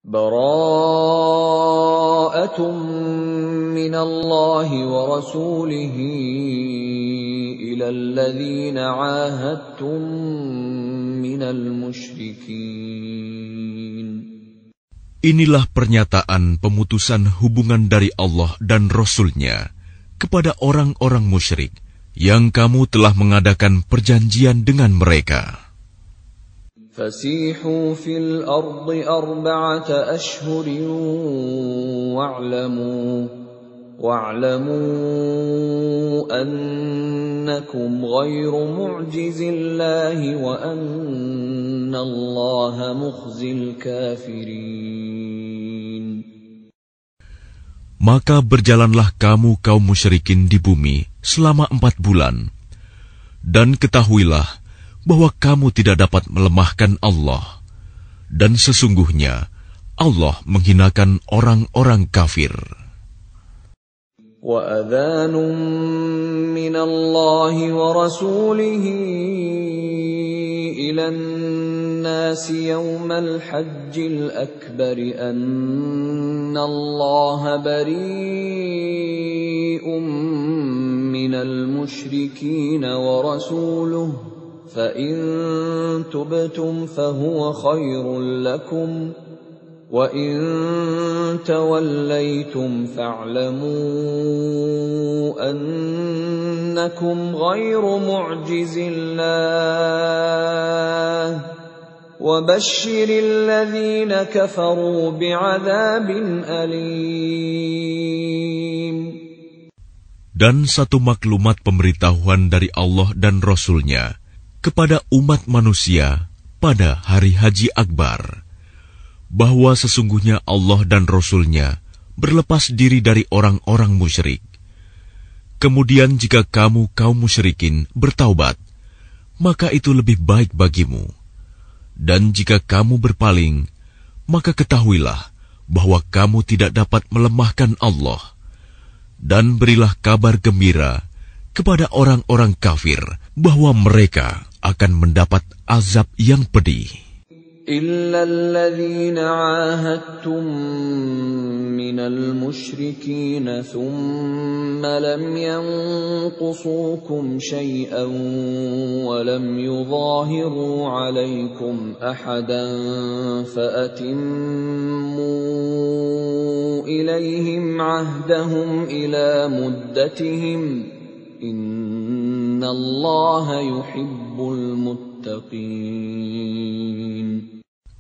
Bara'atun minallahi wa rasulihi ilal ladzina 'ahadtum minal musyrikin. Inilah pernyataan pemutusan hubungan dari Allah dan Rasul-Nya kepada orang-orang musyrik yang kamu telah mengadakan perjanjian dengan mereka. Fasihu fil ardi arba'ata ashhurin wa'lamu annakum ghairu mu'jizillahi wa annallaha mukhzil kafirin. Maka berjalanlah kamu kaum musyrikin di bumi selama 4 bulan, dan ketahuilah bahwa kamu tidak dapat melemahkan Allah, dan sesungguhnya Allah menghinakan orang-orang kafir. Wa adhanun minallahi wa rasulihi ilan nasi yawmal hajjil akbari anna Allah bari'un minal musyrikin wa rasuluhu فَإِن تُبْتُمْ فَهُوَ خَيْرٌ لَكُمْ وَإِن تَوَلَّيْتُمْ فَاعْلَمُوا أَنَّكُمْ غَيْرُ مُعْجِزِ اللَّهِ وَبَشِّرِ الَّذِينَ كَفَرُوا بِعَذَابٍ أَلِيمٍ. Dan satu maklumat pemberitahuan dari Allah dan Rasul-Nya kepada umat manusia pada hari Haji Akbar, bahwa sesungguhnya Allah dan Rasul-Nya berlepas diri dari orang-orang musyrik. Kemudian jika kamu kaum musyrikin bertaubat, maka itu lebih baik bagimu. Dan jika kamu berpaling, maka ketahuilah bahwa kamu tidak dapat melemahkan Allah. Dan berilah kabar gembira kepada orang-orang kafir bahwa mereka akan mendapat azab yang pedih. Illa alladhina 'ahadtum minal musyrikin thumma lam yanqusukum shay'an wa lam yudhahiru 'alaykum ahadan fa'atimmu ilayhim 'ahdahum ila muddatihim innallaha yuhibbul muttaqin.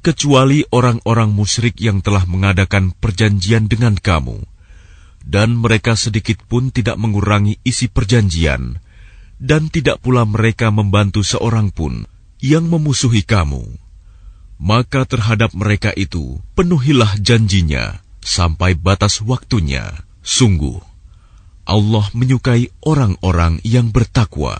Kecuali orang-orang musyrik yang telah mengadakan perjanjian dengan kamu, dan mereka sedikit pun tidak mengurangi isi perjanjian, dan tidak pula mereka membantu seorang pun yang memusuhi kamu. Maka terhadap mereka itu penuhilah janjinya sampai batas waktunya. Sungguh Allah menyukai orang-orang yang bertakwa.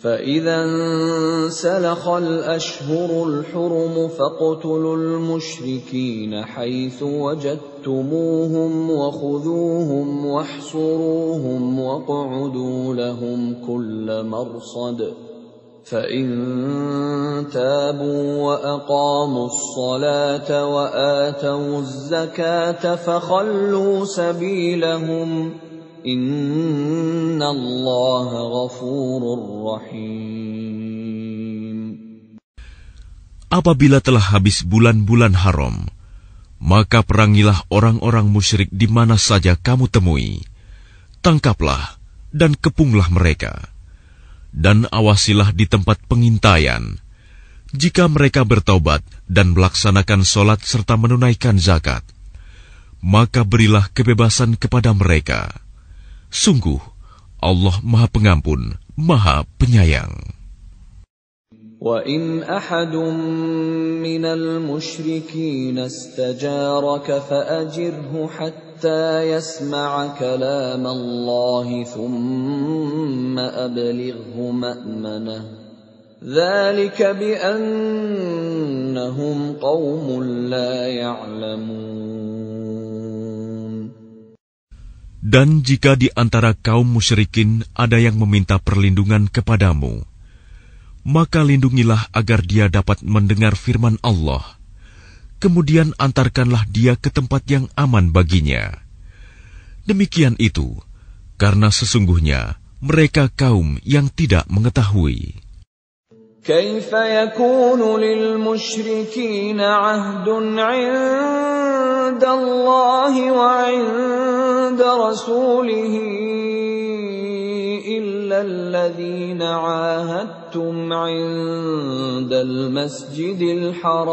فَإِذَا انْسَلَخَ الْأَشْهُرُ الْحُرُمُ فَاقْتُلُوا الْمُشْرِكِينَ حَيْثُ وَجَدتُّمُوهُمْ وَخُذُوهُمْ وَاحْصُرُوهُمْ وَاقْعُدُوا لَهُمْ كُلَّ مَرْصَدٍ فَإِن تَابُوا وَأَقَامُوا الصَّلَاةَ وَآتَوُا الزَّكَاةَ فَخَلُّوا سَبِيلَهُمْ Inna Allah ghafurur rahim. Apabila telah habis bulan-bulan haram, maka perangilah orang-orang musyrik di mana saja kamu temui. Tangkaplah dan kepunglah mereka. Dan awasilah di tempat pengintaian. Jika mereka bertaubat dan melaksanakan solat serta menunaikan zakat, maka berilah kebebasan kepada mereka. Sungguh, Allah Maha Pengampun, Maha Penyayang. وَإِنْ أَحَدٌ مِّنَ الْمُشْرِكِينَ اسْتَجَارَكَ فَأَجِرْهُ حَتَّى يَسْمَعَ كَلَامَ اللَّهِ ثُمَّ أَبْلِغْهُ مَأْمَنَهُ ذَلِكَ بِأَنَّهُمْ قَوْمٌ لَّا يَعْلَمُونَ. Dan jika di antara kaum musyrikin ada yang meminta perlindungan kepadamu, maka lindungilah agar dia dapat mendengar firman Allah. kemudian antarkanlah dia ke tempat yang aman baginya. Demikian itu, karena sesungguhnya mereka kaum yang tidak mengetahui. كيف يكون للمشركين عهد عند الله وعند رسوله إلا الذين عاهدتم عند المسجد الحرام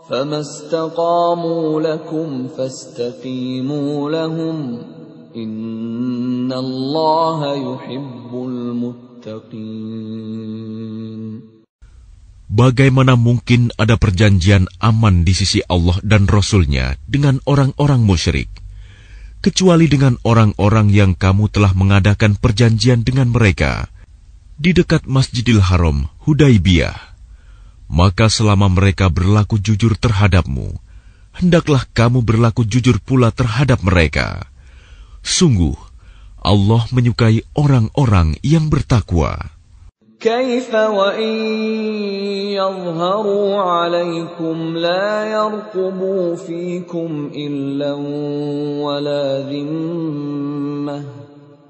فما استقاموا لكم فاستقيموا لهم إن الله يحب المتقين. Bagaimana mungkin ada perjanjian aman di sisi Allah dan Rasul-Nya dengan orang-orang musyrik, kecuali dengan orang-orang yang kamu telah mengadakan perjanjian dengan mereka di dekat Masjidil Haram, Hudaibiyah. Maka selama mereka berlaku jujur terhadapmu, hendaklah kamu berlaku jujur pula terhadap mereka. Sungguh, Allah menyukai orang-orang yang bertakwa. كيف وإن يظهروا عليكم لا يرقبوا فيكم إلا ولا ذمة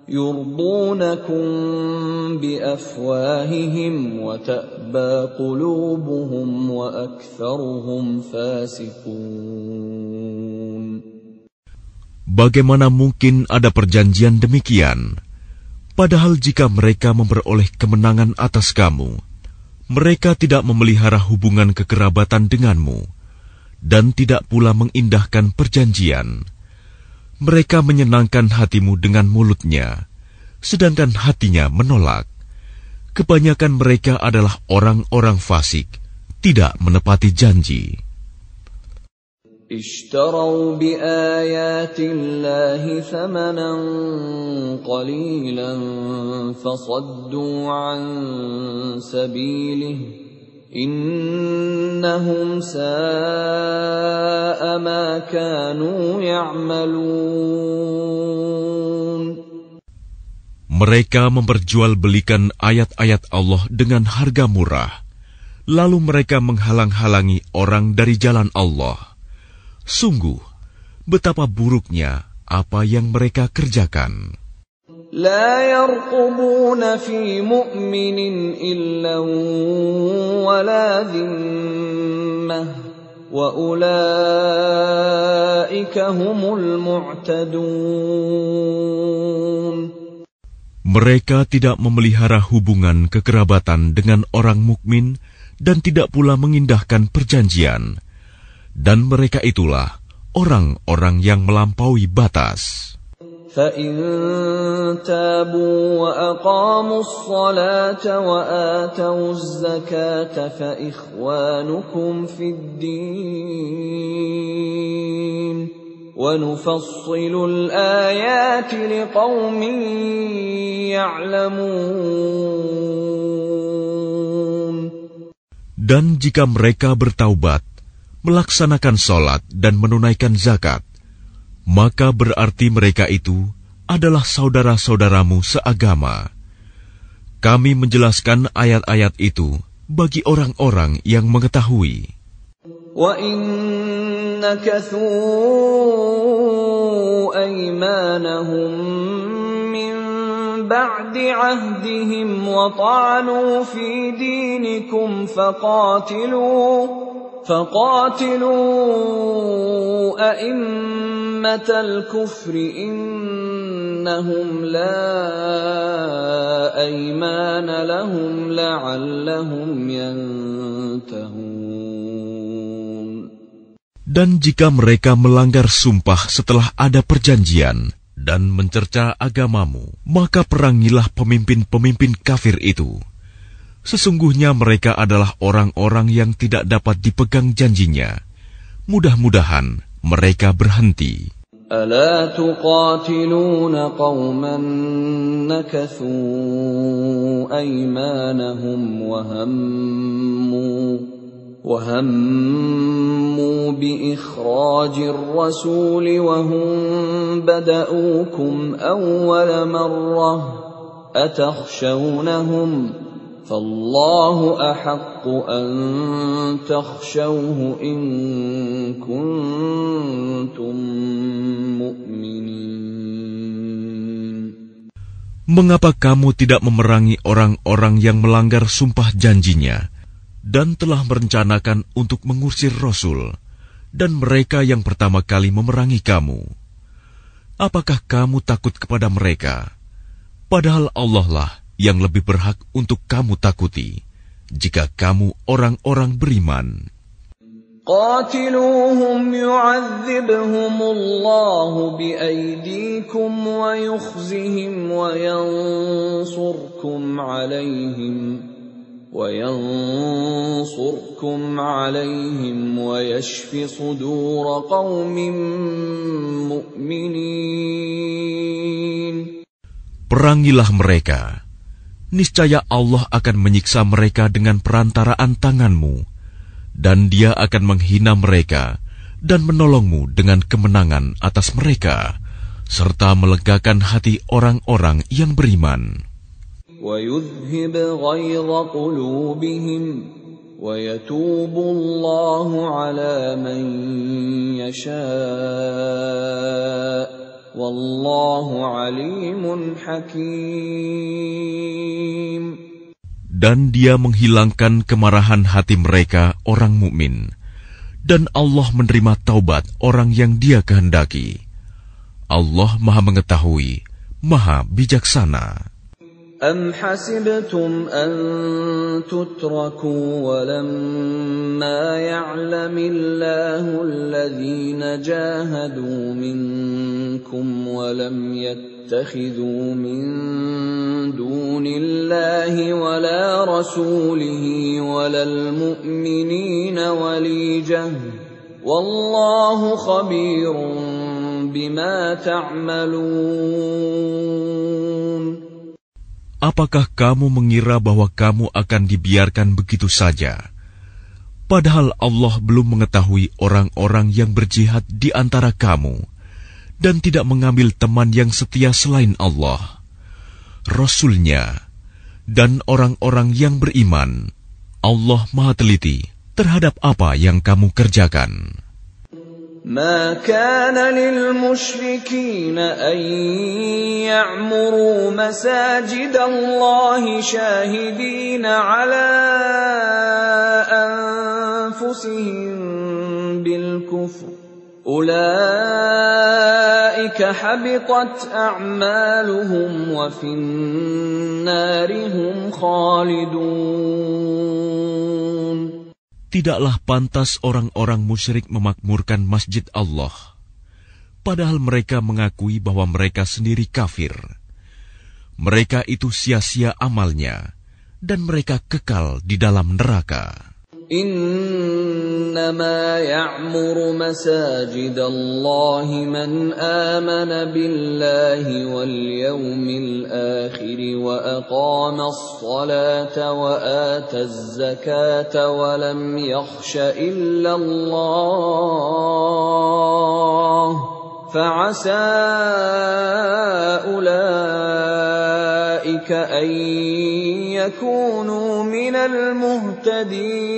يرضونكم بأفواههم وتأبى قلوبهم وأكثرهم فاسقون. Bagaimana mungkin ada perjanjian demikian? Padahal jika mereka memperoleh kemenangan atas kamu, mereka tidak memelihara hubungan kekerabatan denganmu, dan tidak pula mengindahkan perjanjian. Mereka menyenangkan hatimu dengan mulutnya, sedangkan hatinya menolak. Kebanyakan mereka adalah orang-orang fasik, tidak menepati janji. اشتروا بآيات الله ثمنا قليلا فصدوا عن سبيله إنهم ساء ما كانوا يعملون. Mereka memperjualbelikan ayat-ayat Allah dengan harga murah, lalu mereka menghalang-halangi orang dari jalan Allah. Sungguh, betapa buruknya apa yang mereka kerjakan. لا يرقبون في مؤمن إلا ولا ذمة وأولئك هم المعتدون. Mereka tidak memelihara hubungan kekerabatan dengan orang mukmin dan tidak pula mengindahkan perjanjian. Dan mereka itulah orang-orang yang melampaui batas. فَإِن تَابُوا وَأَقَامُوا الصَّلَاةَ وَآتَوُا الزَّكَاةَ فَإِخْوَانُكُمْ فِي الدِّينِ وَنُفَصِّلُ الْآيَاتِ لِقَوْمٍ يَعْلَمُونَ. Dan jika mereka bertaubat, melaksanakan sholat dan menunaikan zakat, maka berarti mereka itu adalah saudara-saudaramu seagama. Kami menjelaskan ayat-ayat itu bagi orang-orang yang mengetahui. وَإِن نَكَثُوا أَيْمَانَهُم مِّن بَعْدِ عَهْدِهِمْ وَطَعَنُوا فِي دِينِكُمْ فقاتلوا أئمة الكفر إنهم لا أيمان لهم لعلهم ينتهون. Dan jika mereka melanggar sumpah setelah ada perjanjian dan mencerca agamamu, maka perangilah pemimpin-pemimpin kafir itu. Sesungguhnya mereka adalah orang-orang yang tidak dapat dipegang janjinya. Mudah-mudahan mereka berhenti. ألا تقاتلون قوما نكثوا أيمانهم وهموا بإخراج الرسول وهم بدؤوكم أول مرة أتخشونهم فالله أحق أن تخشوه إن كنتم مؤمنين. Mengapa kamu tidak memerangi orang-orang yang melanggar sumpah janjinya dan telah merencanakan untuk mengusir Rasul dan mereka yang pertama kali memerangi kamu? Apakah kamu takut kepada mereka? Padahal Allah lah yang lebih berhak untuk kamu takuti jika kamu orang-orang beriman. قاتلوهم يعذبهم الله بأيديكم ويخزهم وينصركم عليهم ويشف صدور قوم مؤمنين. Perangilah mereka. Niscaya Allah akan menyiksa mereka dengan perantaraan tanganmu, dan Dia akan menghina mereka dan menolongmu dengan kemenangan atas mereka, serta melegakan hati orang-orang yang beriman. وَيُذْهِبْ غَيْظَ قُلُوبِهِمْ وَيَتُوبُ اللَّهُ عَلَى مَن يَشَاءُ وَاللَّهُ عَلِيمٌ حَكِيمٌ. Dan Dia menghilangkan kemarahan hati mereka orang mukmin, dan Allah menerima taubat orang yang Dia kehendaki. Allah Maha Mengetahui, Maha Bijaksana. أَمْ حَسِبْتُمْ أَن تُتْرَكُوا وَلَمَّا يَعْلَمِ اللَّهُ الَّذِينَ جَاهَدُوا مِنكُمْ وَلَمْ يَتَّخِذُوا مِن دُونِ اللَّهِ وَلَا رَسُولِهِ وَلَا الْمُؤْمِنِينَ وَلِيجَةً وَاللَّهُ خَبِيرٌ بِمَا تَعْمَلُونَ. Apakah kamu mengira bahwa kamu akan dibiarkan begitu saja? Padahal Allah belum mengetahui orang-orang yang berjihad di antara kamu dan tidak mengambil teman yang setia selain Allah, Rasul-Nya, dan orang-orang yang beriman. Allah Maha Teliti terhadap apa yang kamu kerjakan. ما كان للمشركين أن يعمروا مساجد الله شاهدين على أنفسهم بالكفر أولئك حبطت أعمالهم وفي النار هم خالدون. Tidaklah pantas orang-orang musyrik memakmurkan masjid Allah, padahal mereka mengakui bahwa mereka sendiri kafir. Mereka itu sia-sia amalnya, dan mereka kekal di dalam neraka. إنما يعمر مساجد الله من آمن بالله واليوم الآخر وأقام الصلاة وآتى الزكاة ولم يخش إلا الله فعسى أولئك أن يكونوا من المهتدين.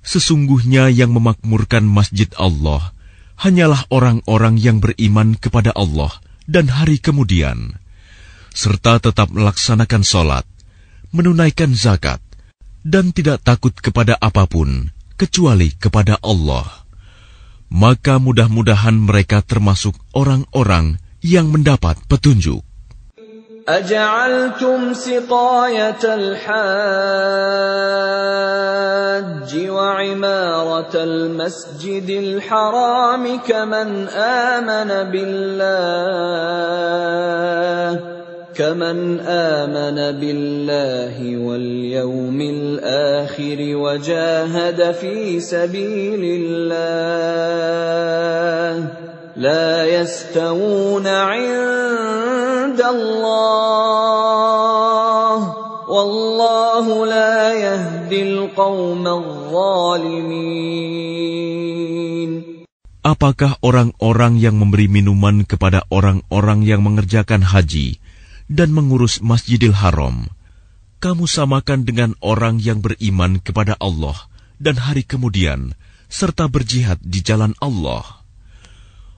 Sesungguhnya yang memakmurkan masjid Allah hanyalah orang-orang yang beriman kepada Allah dan hari kemudian, serta tetap melaksanakan sholat, menunaikan zakat, dan tidak takut kepada apapun kecuali kepada Allah. Maka mudah-mudahan mereka termasuk orang-orang yang mendapat petunjuk. أجعلتم سقاية الحاج وعمارة المسجد الحرام كمن آمن بالله واليوم الآخر وجاهد في سبيل الله لا يستوون عند الله والله لا يهدي القوم الظالمين. Apakah orang-orang yang memberi minuman kepada orang-orang yang mengerjakan haji dan mengurus Masjidil Haram, kamu samakan dengan orang yang beriman kepada Allah dan hari kemudian, serta berjihad di jalan Allah.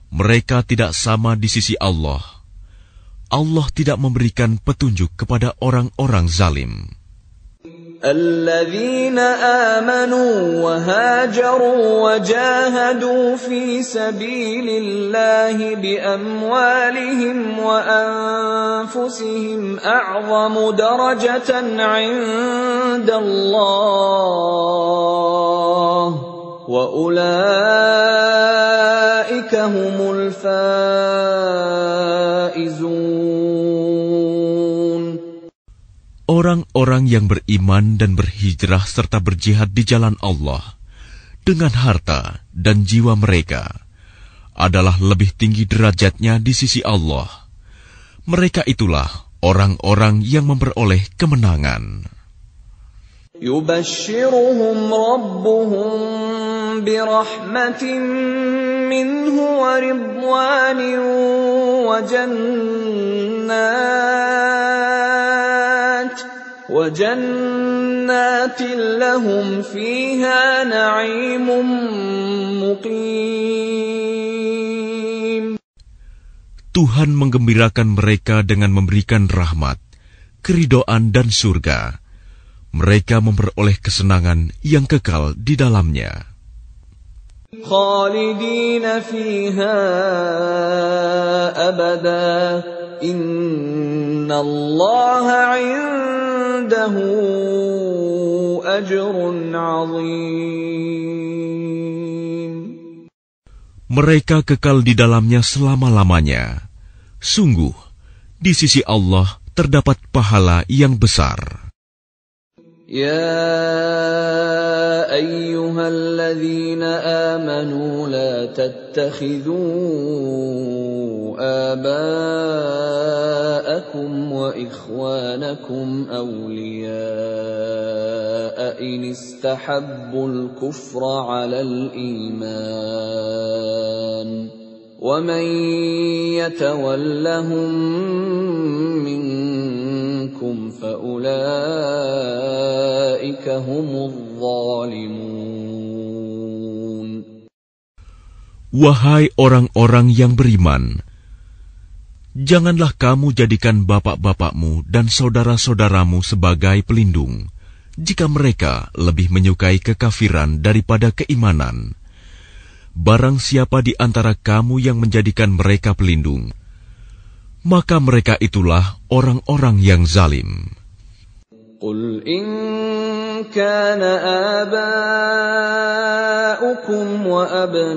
Mereka tidak sama di sisi Allah. Allah tidak memberikan petunjuk kepada orang-orang zalim. الذين آمنوا وهاجروا وجاهدوا في سبيل الله بأموالهم وأنفسهم أعظم درجة عند الله وأولئك هم الفائزون. Orang-orang yang beriman dan berhijrah serta berjihad di jalan Allah dengan harta dan jiwa mereka adalah lebih tinggi derajatnya di sisi Allah. Mereka itulah orang-orang yang memperoleh kemenangan. يبشرهم ربهم برحمة منه ورضوان وجنات لهم فيها نعيم مقيم. Tuhan menggembirakan mereka dengan memberikan rahmat, keridhaan dan surga. Mereka memperoleh kesenangan yang kekal di dalamnya. خالدين فيها أبدا إن الله عنده أجر عظيم. Mereka kekal di dalamnya selama-lamanya. Sungguh, di sisi Allah terdapat pahala yang besar. يا أيها الذين آمنوا لا تتخذوا آباءكم وإخوانكم أولياء إن استحبوا الكفر على الإيمان ومن يتولهم منكم فأولئك هم الظالمون. Wahai orang-orang yang beriman, janganlah kamu jadikan bapak-bapakmu dan saudara-saudaramu sebagai pelindung, jika mereka lebih menyukai kekafiran daripada keimanan. Barang siapa di antara kamu yang menjadikan mereka pelindung, maka mereka itulah orang-orang yang zalim. قل إن كان آباؤكم وأبناؤكم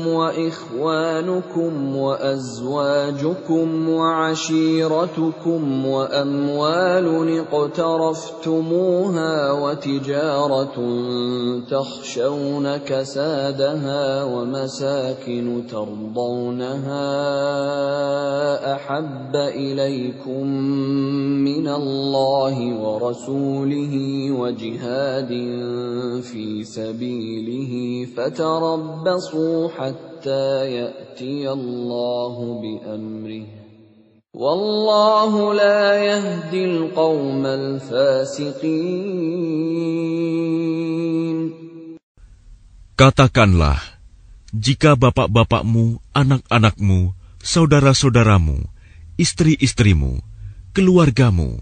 وإخوانكم وأزواجكم وعشيرتكم وأموال اقترفتموها وتجارة تخشون كسادها ومساكن ترضونها أحب إليكم من الله ورسوله وجهاد في سبيله فتربصوا حتى يأتي الله بأمره والله لا يهدي القوم الفاسقين. Katakanlah, jika bapak-bapakmu, anak-anakmu, saudara-saudaramu, istri-istrimu, keluargamu,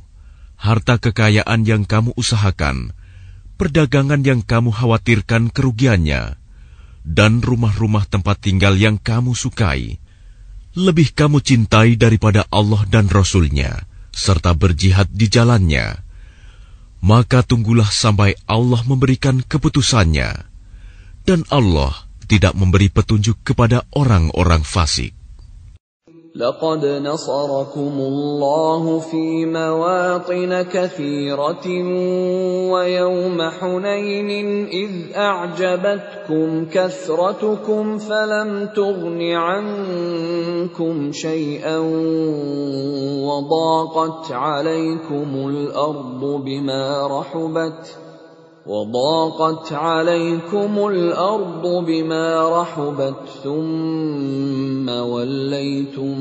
harta kekayaan yang kamu usahakan, perdagangan yang kamu khawatirkan kerugiannya, dan rumah-rumah tempat tinggal yang kamu sukai, lebih kamu cintai daripada Allah dan Rasul-Nya, serta berjihad di jalannya, maka tunggulah sampai Allah memberikan keputusannya, dan Allah tidak memberi petunjuk kepada orang-orang fasik. لقد نصركم الله في مواطن كثيرة ويوم حنين إذ أعجبتكم كثرتكم فلم تغن عنكم شيئا وضاقت عليكم الأرض بما رحبت ثم وليتم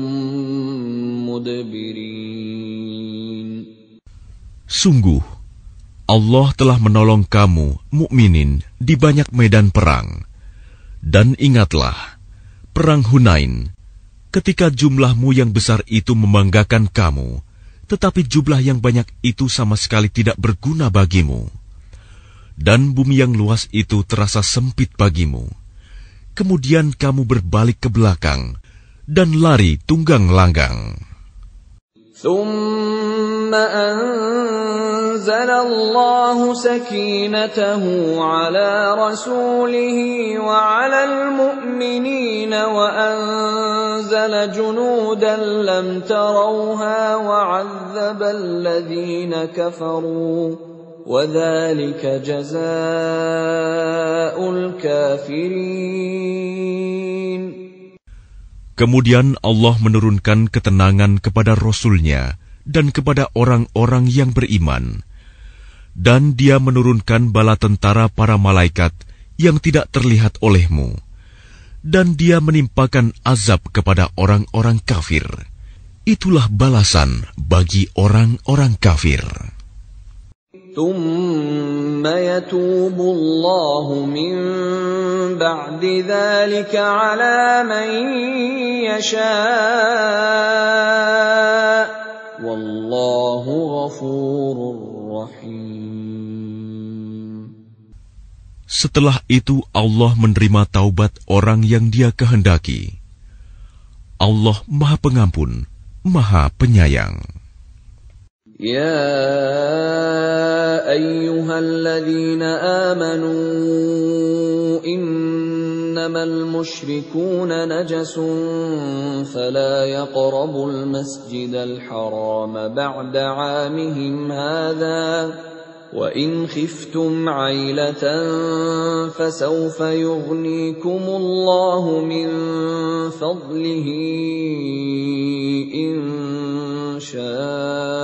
مدبرين. Sungguh, Allah telah menolong kamu, mukminin, di banyak medan perang. Dan ingatlah, perang Hunain, ketika jumlahmu yang besar itu membanggakan kamu, tetapi jumlah yang banyak itu sama sekali tidak berguna bagimu. Dan bumi yang luas itu terasa sempit bagimu. Kemudian kamu berbalik ke belakang dan lari tunggang langgang. ثم أنزل الله سكينته على رسوله وعلى المؤمنين وأنزل جنودا لم تروها وعذب الذين كفروا وذلك جزاء الكافرين. Kemudian Allah menurunkan ketenangan kepada Rasul-Nya dan kepada orang-orang yang beriman. Dan Dia menurunkan bala tentara para malaikat yang tidak terlihat olehmu. Dan Dia menimpakan azab kepada orang-orang kafir. Itulah balasan bagi orang-orang kafir. ثم يتوب الله من بعد ذلك على من يشاء والله غفور رحيم. Setelah itu Allah menerima taubat orang yang Dia kehendaki. Allah Maha Pengampun, Maha Penyayang. يا أيها الذين آمنوا إنما المشركون نجس فلا يقربوا المسجد الحرام بعد عامهم هذا وإن خفتم عيلة فسوف يغنيكم الله من فضله إن شاء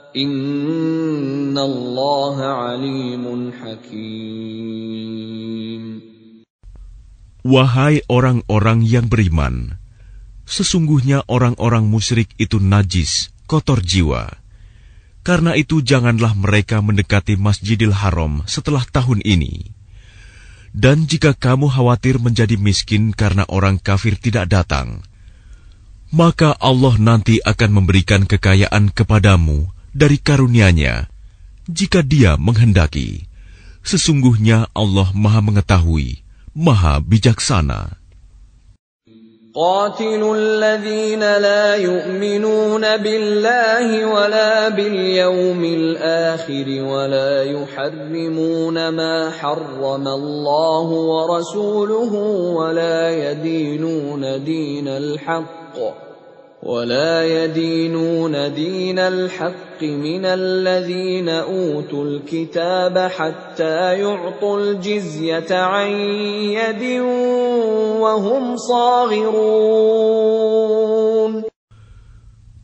إن الله عليم حكيم. Wahai orang-orang yang beriman, sesungguhnya orang-orang musyrik itu najis, kotor jiwa. Karena itu janganlah mereka mendekati Masjidil Haram setelah tahun ini. Dan jika kamu khawatir menjadi miskin karena orang kafir tidak datang, maka Allah nanti akan memberikan kekayaan kepadamu dari karunia-Nya, jika Dia menghendaki. Sesungguhnya Allah Maha Mengetahui, Maha Bijaksana. قاتلوا الذين لا يؤمنون بالله ولا باليوم الآخر ولا يحرمون ما حرم الله ورسوله ولا يدينون دين الحق من الذين أوتوا الكتاب حتى يعطوا الجزية عن يد وهم صاغرون.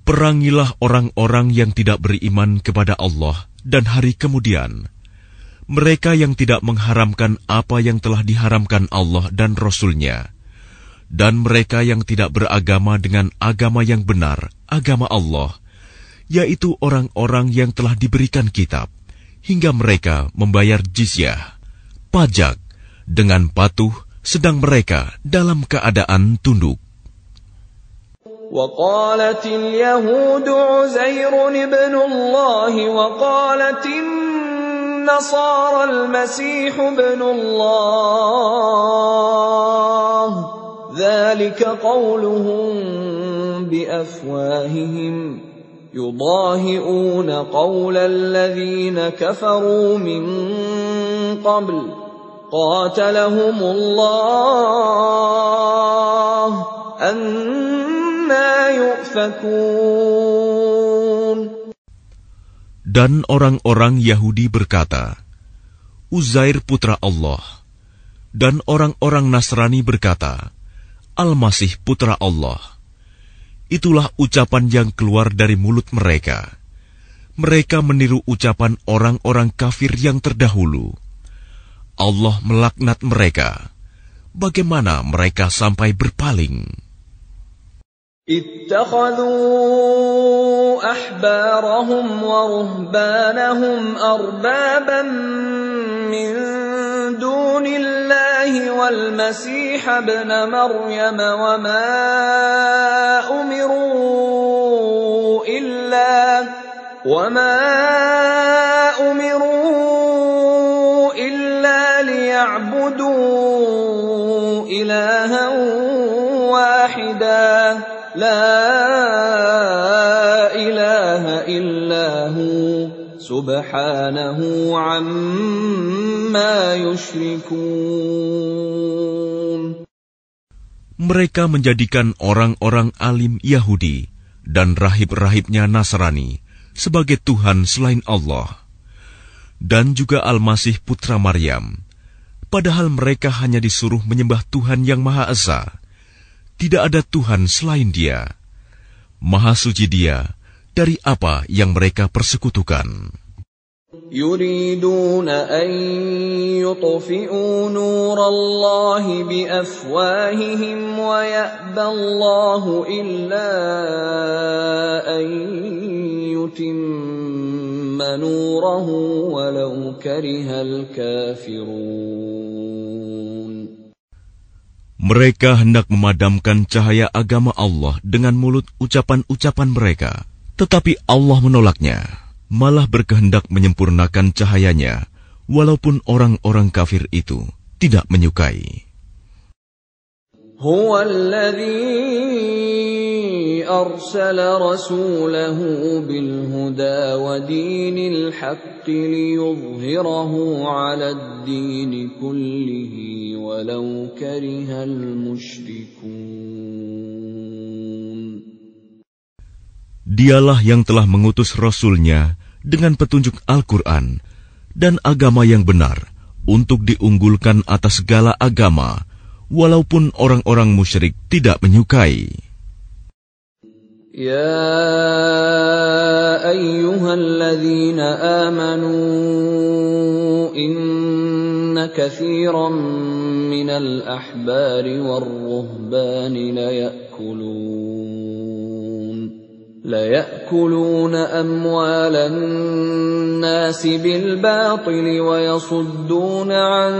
Perangilah orang-orang yang tidak beriman kepada Allah dan hari kemudian. Mereka yang tidak mengharamkan apa yang telah diharamkan Allah dan Rasul-Nya. Dan mereka yang tidak beragama dengan agama yang benar, agama Allah, yaitu orang-orang yang telah diberikan kitab, hingga mereka membayar jizyah, pajak, dengan patuh, sedang mereka dalam keadaan tunduk. وقالت اليهود عزير ابن الله وقالت النصارى المسيح ابن الله ذلك قولهم بأفواههم يضاهئون قول الذين كفروا من قبل قاتلهم الله أنى يؤفكون. Dan orang-orang Yahudi berkata, Uzair putra Allah. Dan orang-orang Nasrani berkata, Al-Masih putra Allah. Itulah ucapan yang keluar dari mulut mereka. Mereka meniru ucapan orang-orang kafir yang terdahulu. Allah melaknat mereka. Bagaimana mereka sampai berpaling? اتخذوا أحبارهم ورهبانهم أربابا من دون الله والمسيح ابن مريم وما أمروا إلا ليعبدوا إلها واحدا لا إله إلا هو سبحانه عما يشركون. Mereka menjadikan orang-orang alim Yahudi dan rahib-rahibnya Nasrani sebagai Tuhan selain Allah, dan juga Al-Masih putra Maryam, padahal mereka hanya disuruh menyembah Tuhan yang Maha Esa. Tidak ada Tuhan selain Dia. Maha suci Dia dari apa yang mereka persekutukan. يريدون أن يطفئوا نور الله بأفواههم ويأبى الله إلا أن يتم نوره ولو كره الكافرون. Mereka hendak memadamkan cahaya agama Allah dengan mulut ucapan-ucapan mereka, tetapi Allah menolaknya, malah berkehendak menyempurnakan cahayanya, walaupun orang-orang kafir itu tidak menyukai. Huwa alladhi arsala rasulahu bil huda wa dinil haqqi liyudhhirahu 'ala ad-din kullihi walau karihal musyrikun. Dialah yang telah mengutus Rasul-Nya dengan petunjuk Al-Quran dan agama yang benar untuk diunggulkan atas segala agama, walaupun orang-orang musyrik tidak menyukai. Ya ayyuhalladzina amanu inna katsiran minal ahbari war-ruhbani ليأكلون أموال الناس بالباطل ويصدون عن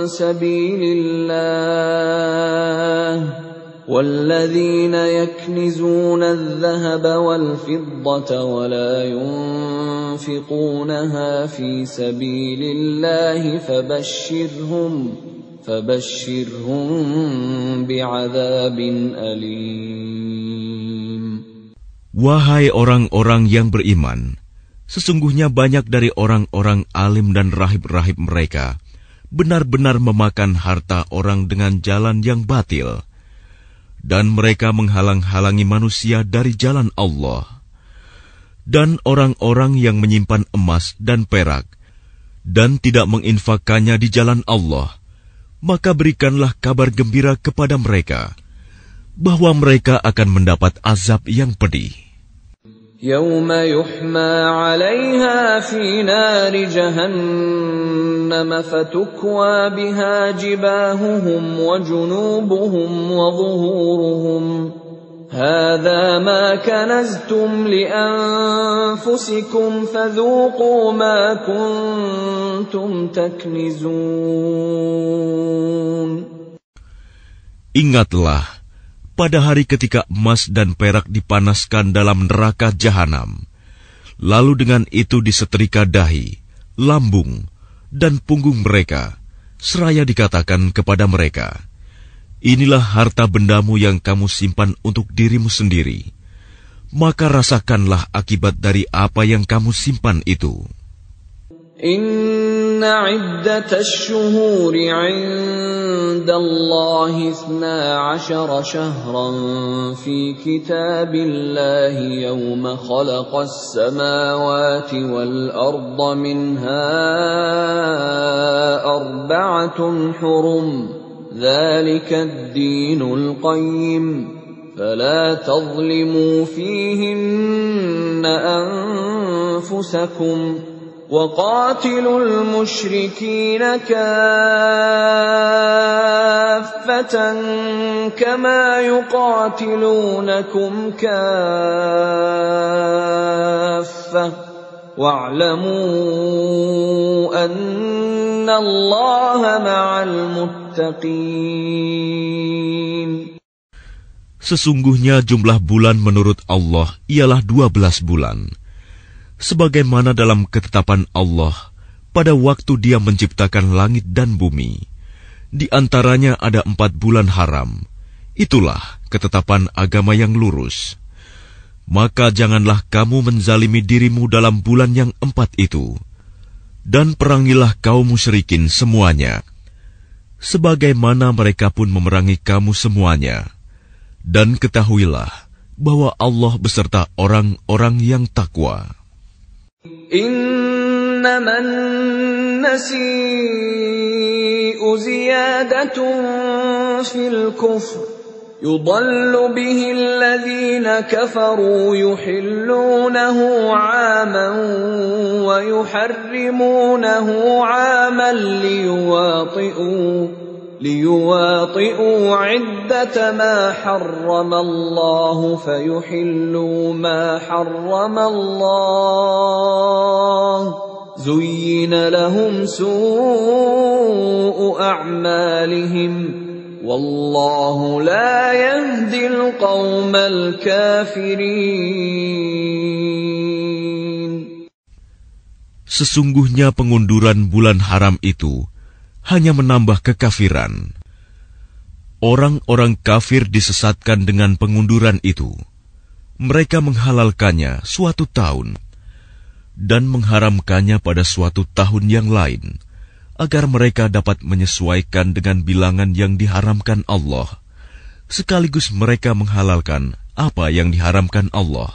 سبيل الله والذين يكنزون الذهب والفضة ولا ينفقونها في سبيل الله فبشرهم بعذاب أليم. Wahai orang-orang yang beriman, sesungguhnya banyak dari orang-orang alim dan rahib-rahib mereka benar-benar memakan harta orang dengan jalan yang batil, dan mereka menghalang-halangi manusia dari jalan Allah. Dan orang-orang yang menyimpan emas dan perak dan tidak menginfakkannya di jalan Allah, maka berikanlah kabar gembira kepada mereka bahwa mereka akan mendapat azab yang pedih. يوم يحمى عليها في نار جهنم فتكوى بها جباههم وجنوبهم وظهورهم هذا ما كنزتم لأنفسكم فذوقوا ما كنتم تكنزون. Ingatlah pada hari ketika emas dan perak dipanaskan dalam neraka jahanam, lalu dengan itu disetrika dahi, lambung, dan punggung mereka, seraya dikatakan kepada mereka, inilah harta bendamu yang kamu simpan untuk dirimu sendiri, maka rasakanlah akibat dari apa yang kamu simpan itu. Inna iddatash shuhuri 'inda Allahi 12 shahran fi kitabillahi yawma khalaqas samawati wal arda minha arba'atun hurum dhalika ad-dinul qayyim fala tadhlimu fihinna anfusakum وَقَاتِلُوا الْمُشْرِكِينَ كَافَّةً كَمَا يُقَاتِلُونَكُمْ كَافَّةً وَاعْلَمُوا أَنَّ اللَّهَ مَعَ الْمُتَّقِينَ. Sesungguhnya jumlah bulan menurut Allah ialah 12 bulan. Sebagaimana dalam ketetapan Allah pada waktu Dia menciptakan langit dan bumi, di antaranya ada 4 bulan haram. Itulah ketetapan agama yang lurus. Maka janganlah kamu menzalimi dirimu dalam bulan yang 4 itu, dan perangilah kaum musyrikin semuanya, sebagaimana mereka pun memerangi kamu semuanya. Dan ketahuilah bahwa Allah beserta orang-orang yang takwa. إنما النسيء زيادة في الكفر يضل به الذين كفروا يحلونه عاما ويحرمونه عاما ليواطئوا عدة ما حرم الله فيحلوا ما حرم الله زين لهم سوء أعمالهم والله لا يهدي القوم الكافرين. Sesungguhnya pengunduran bulan haram itu hanya menambah kekafiran. Orang-orang kafir disesatkan dengan pengunduran itu. Mereka menghalalkannya suatu tahun dan mengharamkannya pada suatu tahun yang lain, agar mereka dapat menyesuaikan dengan bilangan yang diharamkan Allah, sekaligus mereka menghalalkan apa yang diharamkan Allah.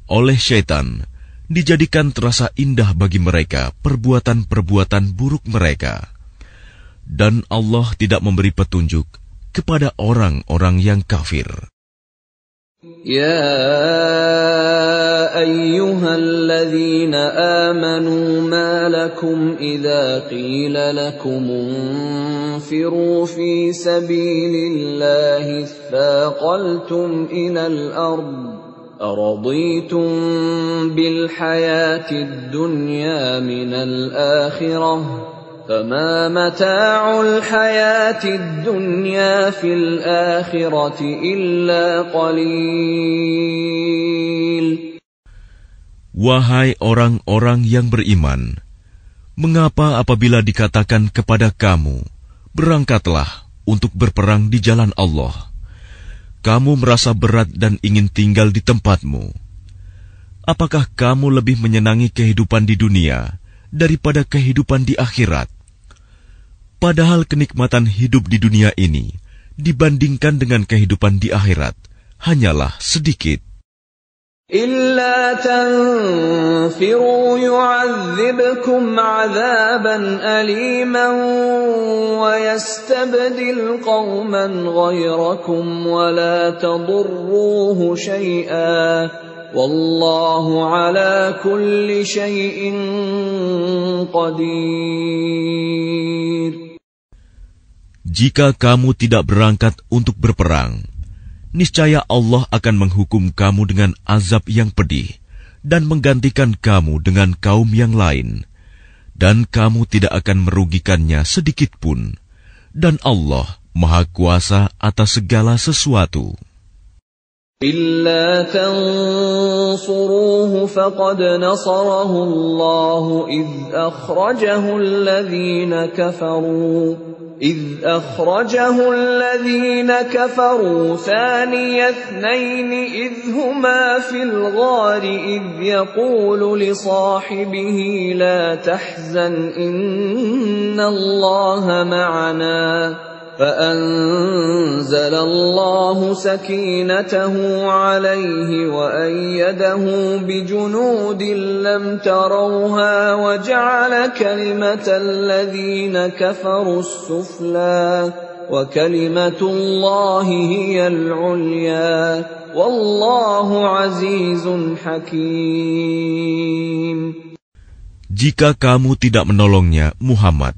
Oleh syaitan, dijadikan terasa indah bagi mereka perbuatan-perbuatan buruk mereka. Dan Allah tidak memberi petunjuk kepada orang-orang yang kafir. Ya ayyuhalladzina amanu ma lakum idza qila lakum unfiru fi sabilillahi thaqaltum ilal ard araditum bil hayatid dunya minal akhirah فما متاع الحياة الدنيا في الآخرة إلا قليل. Wahai orang-orang yang beriman, mengapa apabila dikatakan kepada kamu, berangkatlah untuk berperang di jalan Allah, kamu merasa berat dan ingin tinggal di tempatmu? Apakah kamu lebih menyenangi kehidupan di dunia daripada kehidupan di akhirat? Padahal kenikmatan hidup di dunia ini dibandingkan dengan kehidupan di akhirat hanyalah sedikit. إِلَّا تَنْفِرُوا يُعَذِّبْكُمْ عَذَابًا أَلِيمًا وَيَسْتَبْدِلْ قَوْمًا غَيْرَكُمْ وَلَا تَضُرُّوهُ شَيْئًا وَاللَّهُ عَلَى كُلِّ شَيْءٍ قَدِيرٌ. Jika kamu tidak berangkat untuk berperang, niscaya Allah akan menghukum kamu dengan azab yang pedih dan menggantikan kamu dengan kaum yang lain, dan kamu tidak akan merugikannya sedikit pun, dan Allah Maha Kuasa atas segala sesuatu. إِلَّا تَنْصُرُوهُ فَقَدْ نَصَرَهُ اللَّهُ إِذْ أَخْرَجَهُ الَّذِينَ كَفَرُوا ثَانِيَ اثْنَيْنِ إِذْ هُمَا فِي الْغَارِ إِذْ يَقُولُ لِصَاحِبِهِ لَا تَحْزَنْ إِنَّ اللَّهَ مَعَنَا فَأَنزَلَ اللَّهُ سَكِينَتَهُ عَلَيْهِ وَأَيَّدَهُ بِجُنُودٍ لَّمْ تَرَوْهَا وَجَعَلَ كَلِمَةَ الَّذِينَ كَفَرُوا السُّفْلَى وَكَلِمَةُ اللَّهِ هِيَ الْعُلْيَا وَاللَّهُ عَزِيزٌ حَكِيمٌ. Jika kamu tidak menolongnya, Muhammad,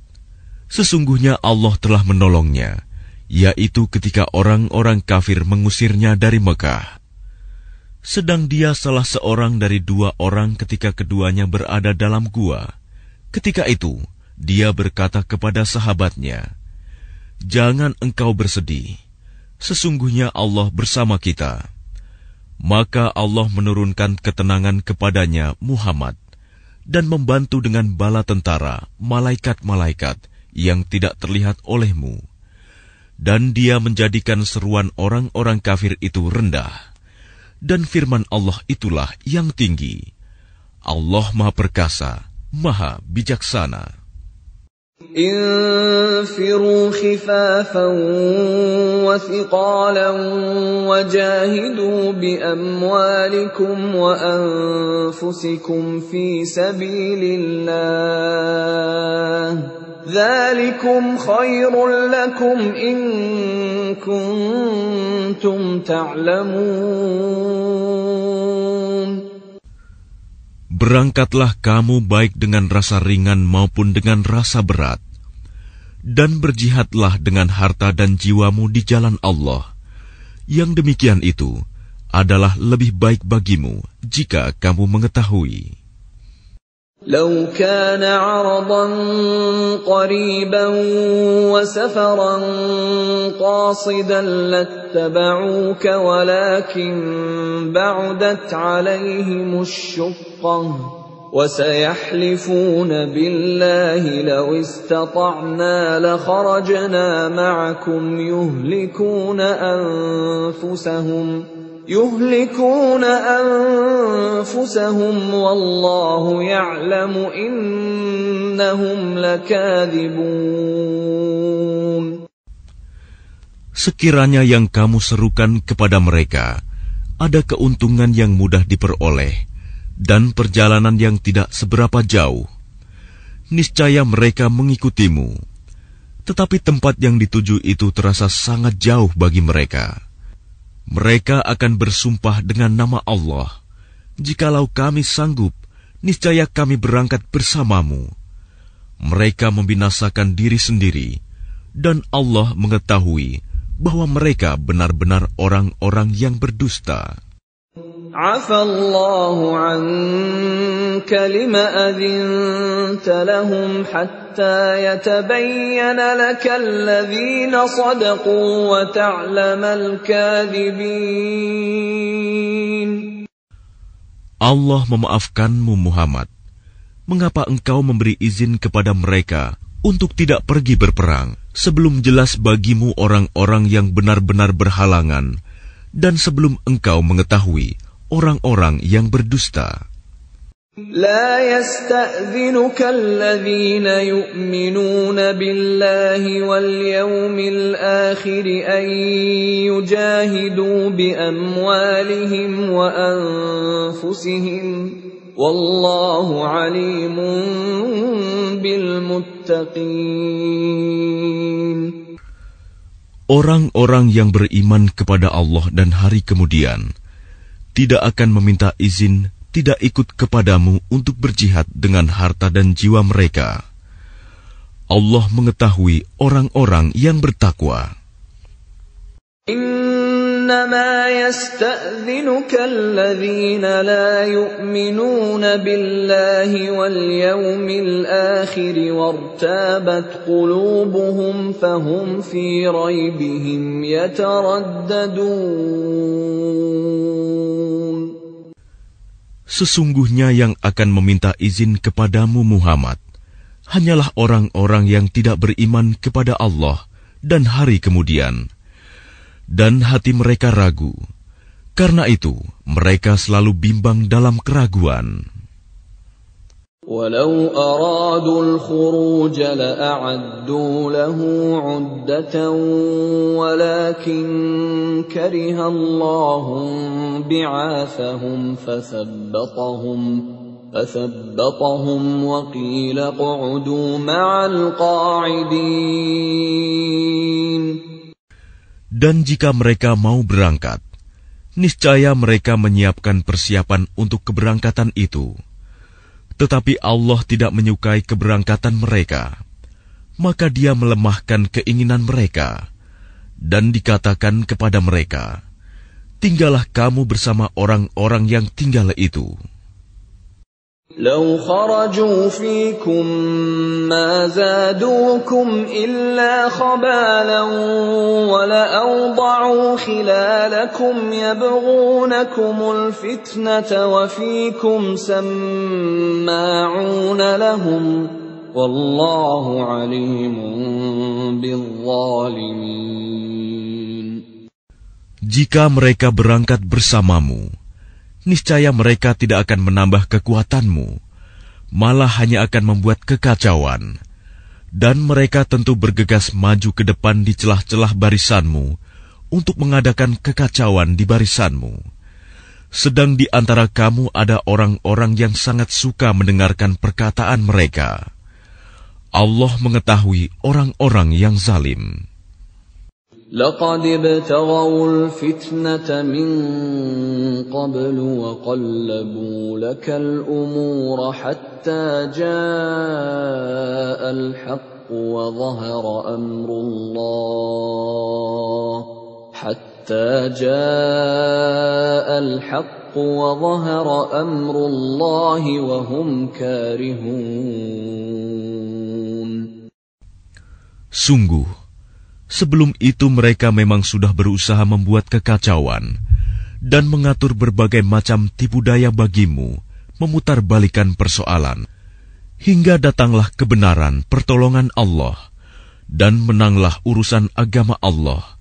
sesungguhnya Allah telah menolongnya, yaitu ketika orang-orang kafir mengusirnya dari Mekah. Sedang dia salah seorang dari 2 orang ketika keduanya berada dalam gua. Ketika itu, dia berkata kepada sahabatnya, "Jangan engkau bersedih, sesungguhnya Allah bersama kita." Maka Allah menurunkan ketenangan kepadanya, Muhammad, dan membantu dengan bala tentara, malaikat-malaikat yang tidak terlihat olehmu. Dan dia menjadikan seruan orang-orang kafir itu rendah. Dan firman Allah itulah yang tinggi. Allah Maha Perkasa, Maha Bijaksana. انفروا خفافا وثقالا وجاهدوا بأموالكم وأنفسكم في سبيل الله ذلكم خير لكم إن كنتم تعلمون. Berangkatlah kamu baik dengan rasa ringan maupun dengan rasa berat, dan berjihadlah dengan harta dan jiwamu di jalan Allah. Yang demikian itu adalah lebih baik bagimu jika kamu mengetahui. لو كان عرضا قريبا وسفرا قاصدا لاتبعوك ولكن بعدت عليهم الشقة وسيحلفون بالله لو استطعنا لخرجنا معكم يهلكون أنفسهم والله يعلم إنهم لكاذبون. Sekiranya yang kamu serukan kepada mereka ada keuntungan yang mudah diperoleh dan perjalanan yang tidak seberapa jauh, niscaya mereka mengikutimu. Tetapi tempat yang dituju itu terasa sangat jauh bagi mereka. Mereka akan bersumpah dengan nama Allah, "Jikalau kami sanggup, niscaya kami berangkat bersamamu." Mereka membinasakan diri sendiri, dan Allah mengetahui bahwa mereka benar-benar orang-orang yang berdusta. Afallahu anka lima adzinta lahum hatta yatabayyana lakal ladzina sadaqu wa ta'lamal kadhibin. Allah memaafkanmu, Muhammad. Mengapa engkau memberi izin kepada mereka untuk tidak pergi berperang sebelum jelas bagimu orang-orang yang benar-benar berhalangan dan sebelum engkau mengetahui orang-orang yang berdusta? لا يستأذنك الذين يؤمنون بالله واليوم الآخر أن يجاهدوا بأموالهم وأنفسهم والله عليم بالمتقين. Orang-orang yang beriman kepada Allah dan hari kemudian tidak akan meminta izin tidak ikut kepadamu untuk berjihad dengan harta dan jiwa mereka. Allah mengetahui orang-orang yang bertakwa. إنما يستأذنك الذين لا يؤمنون بالله واليوم الآخر وارتابت قلوبهم فهم في ريبهم يترددون. Sesungguhnya yang akan meminta izin kepadamu, Muhammad, hanyalah orang-orang yang tidak beriman kepada Allah dan hari kemudian, dan hati mereka ragu. Karena itu, mereka selalu bimbang dalam keraguan. ولو أرادوا الخروج لأعدوا له عدة ولكن كره الله بعاثهم فثبطهم وقيل اقعدوا مع القاعدين. Dan jika mereka mau berangkat, niscaya mereka menyiapkan persiapan untuk keberangkatan itu. Tetapi Allah tidak menyukai keberangkatan mereka, maka Dia melemahkan keinginan mereka, dan dikatakan kepada mereka, tinggallah kamu bersama orang-orang yang tinggal itu. لو خرجوا فيكم ما زادوكم إلا خبالا ولأوضعوا خلالكم يبغونكم الفتنة وفيكم سماعون لهم والله عليم بالظالمين. Jika mereka berangkat bersamamu, niscaya mereka tidak akan menambah kekuatanmu, malah hanya akan membuat kekacauan. Dan mereka tentu bergegas maju ke depan di celah-celah barisanmu untuk mengadakan kekacauan di barisanmu. Sedang di antara kamu ada orang-orang yang sangat suka mendengarkan perkataan mereka. Allah mengetahui orang-orang yang zalim. لقد ابتغوا الفتنة من قبل وقلبوا لك الأمور حتى جاء الحق وظهر أمر الله وهم كارهون. Sungguh, sebelum itu mereka memang sudah berusaha membuat kekacauan dan mengatur berbagai macam tipu daya bagimu, memutarbalikkan persoalan, hingga datanglah kebenaran pertolongan Allah dan menanglah urusan agama Allah,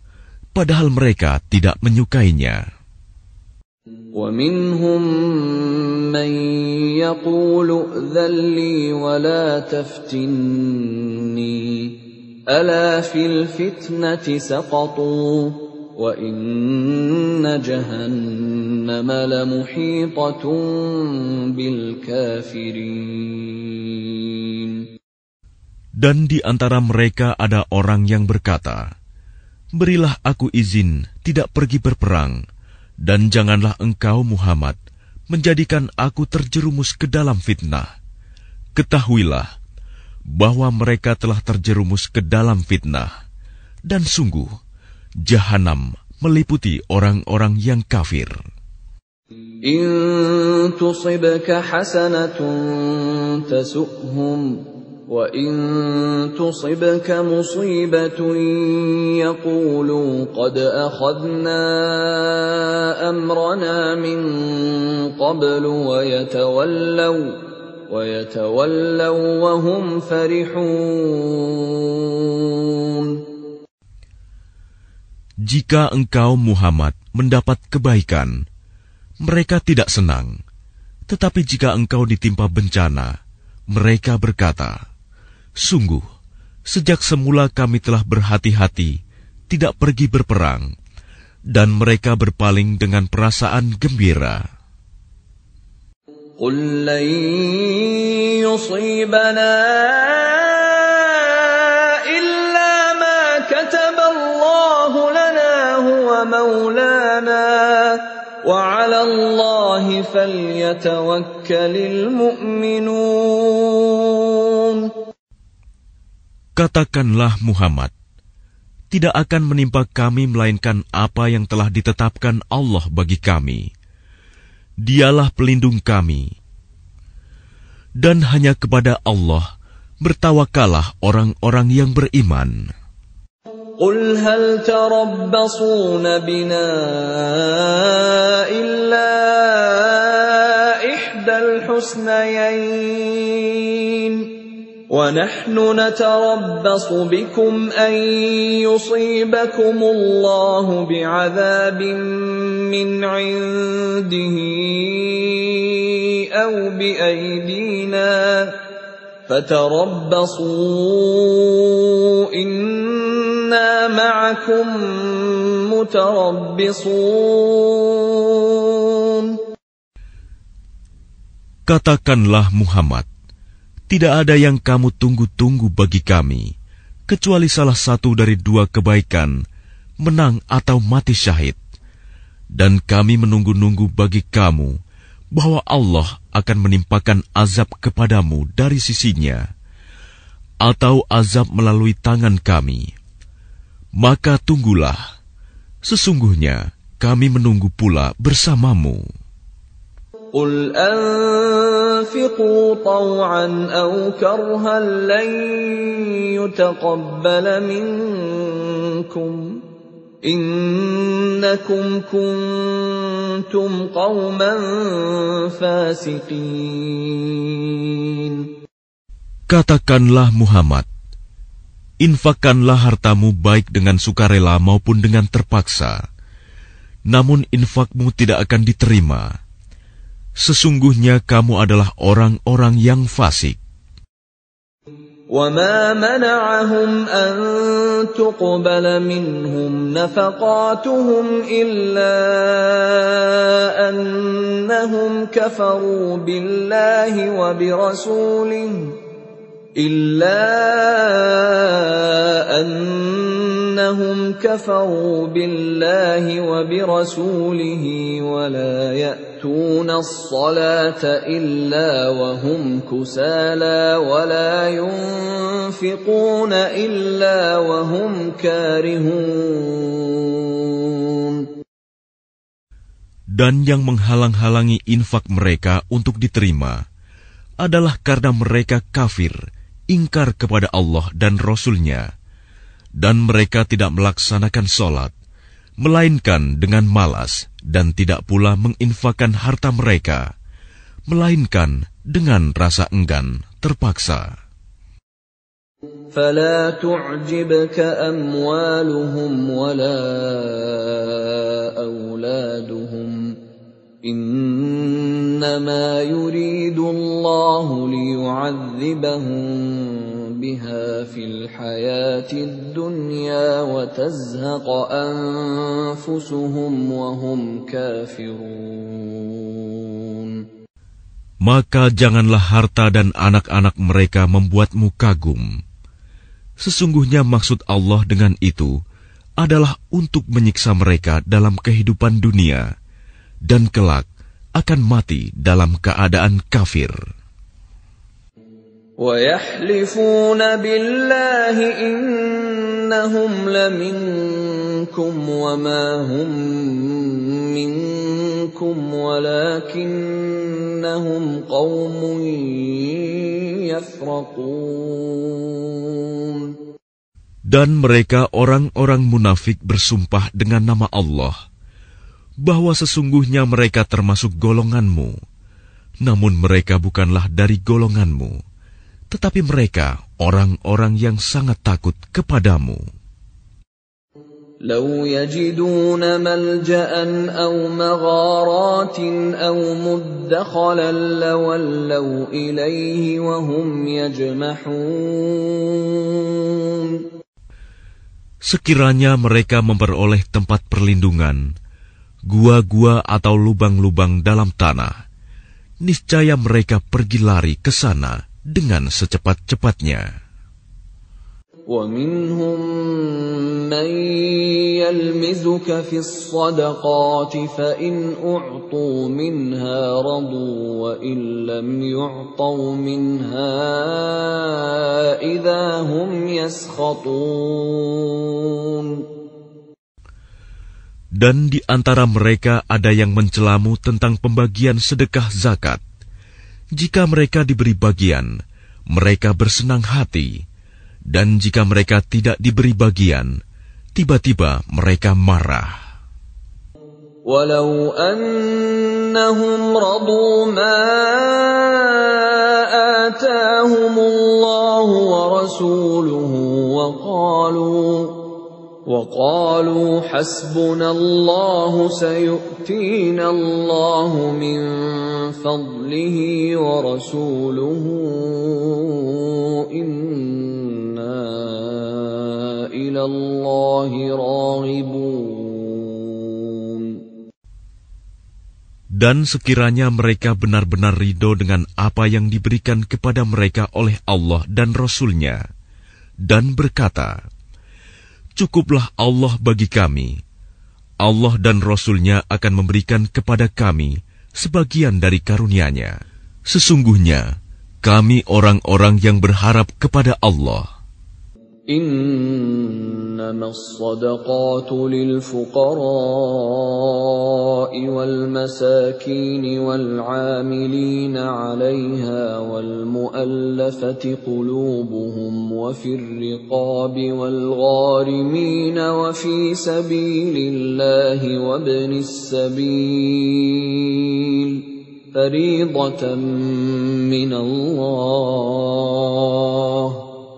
padahal mereka tidak menyukainya. وَمِنْهُمْ مَنْ يَقُولُ ائْذَنْ لِي وَلَا تَفْتِنِّي ألا في الفتنة سقطوا وإن جهنم لمحيطة بالكافرين. Dan di antara mereka ada orang yang berkata, berilah aku izin tidak pergi berperang, dan janganlah engkau Muhammad menjadikan aku terjerumus ke dalam fitnah. Ketahuilah bahwa mereka telah terjerumus ke dalam fitnah, dan sungguh Jahanam meliputi orang-orang yang kafir. In tusibka hasanatun tasu'hum wa in tusibka musibatun yaqulu qad akhadna amrana min qablu wa وَيَتَوَلَّوْا وَهُمْ فَرِحُونَ. Jika engkau Muhammad mendapat kebaikan, mereka tidak senang. Tetapi jika engkau ditimpa bencana, mereka berkata, sungguh, sejak semula kami telah berhati-hati tidak pergi berperang, dan mereka berpaling dengan perasaan gembira. قُلْ لَنْ يُصِيبَنَا إِلَّا مَا كَتَبَ اللَّهُ لَنَا هُوَ مَوْلَانَا وَعَلَى اللَّهِ فَلْيَتَوَكَّلِ الْمُؤْمِنُونَ. Katakanlah Muhammad, tidak akan menimpa kami melainkan apa yang telah ditetapkan Allah bagi kami. Dialah pelindung kami. Dan hanya kepada Allah bertawakalah orang-orang yang beriman. قُلْ هَلْ تَرَبَّصُونَ بِنَا إِلَّا إِحْدَى الْحُسْنَيَيْنِ وَنَحْنُ نَتَرَبَّصُ بِكُمْ أَنْ يُصِيبَكُمُ اللَّهُ بِعَذَابٍ مِّنْ عِنْدِهِ أَوْ بِأَيْدِينَا فَتَرَبَّصُوا إِنَّا مَعَكُمْ مُتَرَبِّصُونَ. Katakanlah Muhammad, tidak ada yang kamu tunggu-tunggu bagi kami, kecuali salah satu dari dua kebaikan, menang atau mati syahid. Dan kami menunggu-nunggu bagi kamu, bahwa Allah akan menimpakan azab kepadamu dari sisinya, atau azab melalui tangan kami, maka tunggulah, sesungguhnya kami menunggu pula bersamamu. Qul anfiqu taw'an aw karhan lan yutaqabbala minkum innakum kuntum qauman fasiqin. Katakanlah Muhammad, infakkanlah hartamu baik dengan sukarela maupun dengan terpaksa, namun infakmu tidak akan diterima. Sesungguhnya kamu adalah orang-orang yang fasik. وَمَا مَنَعَهُمْ أَن تُقْبَلَ مِنْهُمْ نَفَقَاتُهُمْ إِلَّا أَنَّهُمْ كَفَرُوا بِاللَّهِ وَبِرَسُولِهِ وَلَا يَأْتُونَ الصَّلَاةَ إِلَّا وَهُمْ كُسَالَى وَلَا يُنْفِقُونَ إِلَّا وَهُمْ كَارِهُونَ. Dan yang menghalang-halangi infak mereka untuk diterima adalah karena mereka kafir, ingkar kepada Allah dan Rasul-Nya, dan mereka tidak melaksanakan sholat, melainkan dengan malas, dan tidak pula menginfakkan harta mereka, melainkan dengan rasa enggan, terpaksa. فَلَا تُعْجِبْكَ أَمْوَالُهُمْ وَلَا أَوْلَادُهُمْ إِنَّمَا يُرِيدُ اللَّهُ لِيُعَذِّبَهُم بِهَا فِي الْحَيَاةِ الدُّنْيَا وَتَزْهَقَ أَنفُسُهُمْ وَهُمْ كَافِرُونَ. Maka janganlah harta dan anak-anak mereka membuatmu kagum. Sesungguhnya maksud Allah dengan itu adalah untuk menyiksa mereka dalam kehidupan dunia, dan kelak akan mati dalam keadaan kafir. وَيَحْلِفُونَ بِاللَّهِ إِنَّهُمْ لَمِنكُمْ وَمَا هُمْ مِنكُمْ وَلَكِنَّهُمْ قَوْمٌ يَفْرَقُونَ. Dan mereka orang-orang munafik bersumpah dengan nama Allah bahwa sesungguhnya mereka termasuk golonganmu, namun mereka bukanlah dari golonganmu, tetapi mereka orang-orang yang sangat takut kepadamu. لو يجدون ملجأ أو مغارات أو مدخلا لولوا إليه وهم يجمحون. Sekiranya mereka memperoleh tempat perlindungan, gua-gua atau lubang-lubang dalam tanah, niscaya mereka pergi lari ke sana dengan secepat-cepatnya. وَمِنْهُمْ مَنْ يَلْمِزُكَ فِي الصَّدَقَاتِ فَإِنْ أُعْطُوا مِنْهَا رَضُوا وَإِنْ لَمْ يُعْطَوْا مِنْهَا إِذَا هُمْ يَسْخَطُونَ. Dan di antara mereka ada yang mencelamu tentang pembagian sedekah zakat. Jika mereka diberi bagian, mereka bersenang hati. Dan jika mereka tidak diberi bagian, tiba-tiba mereka marah. Walau annahum radu ma atahumullahu wa rasuluhu wa qalu hasbunallahu sayu'tina Allahu min fadlihi wa rasuluhu Dan sekiranya mereka benar-benar ridho dengan apa yang diberikan kepada mereka oleh Allah dan Rasul-Nya, dan berkata, "Cukuplah Allah bagi kami. Allah dan Rasul-Nya akan memberikan kepada kami sebagian dari karunia-Nya." Sesungguhnya kami orang-orang yang berharap kepada Allah. إنما الصدقات للفقراء والمساكين والعاملين عليها والمؤلفة قلوبهم وفي الرقاب والغارمين وفي سبيل الله وابن السبيل فريضة من الله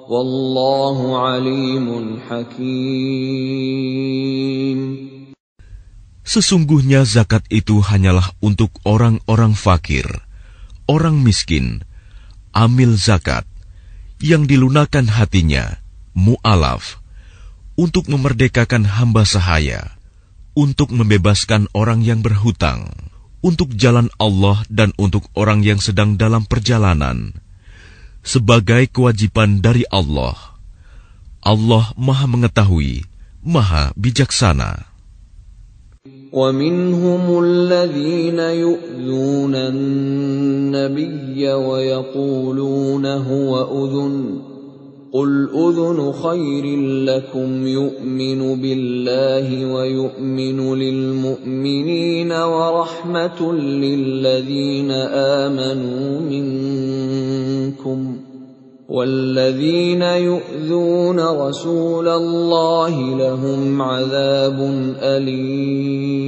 Wallahu alimun hakim. Sesungguhnya zakat itu hanyalah untuk orang-orang fakir, orang miskin, amil zakat, yang dilunakkan hatinya, mu'alaf, untuk memerdekakan hamba sahaya, untuk membebaskan orang yang berhutang, untuk jalan Allah dan untuk orang yang sedang dalam perjalanan, sebagai kewajiban dari Allah. Allah Maha Mengetahui, Maha Bijaksana. وَمِنْهُمُ الَّذِينَ يُؤْذُونَ النَّبِيَّ وَيَقُولُونَ هُوَ أُذُنٌ قُلْ أُذُنُ خَيْرٍ لَكُمْ يُؤْمِنُ بِاللَّهِ وَيُؤْمِنُ لِلْمُؤْمِنِينَ وَرَحْمَةٌ لِلَّذِينَ آمَنُوا مِنكُمْ وَالَّذِينَ يُؤْذُونَ رَسُولَ اللَّهِ لَهُمْ عَذَابٌ أَلِيمٌ.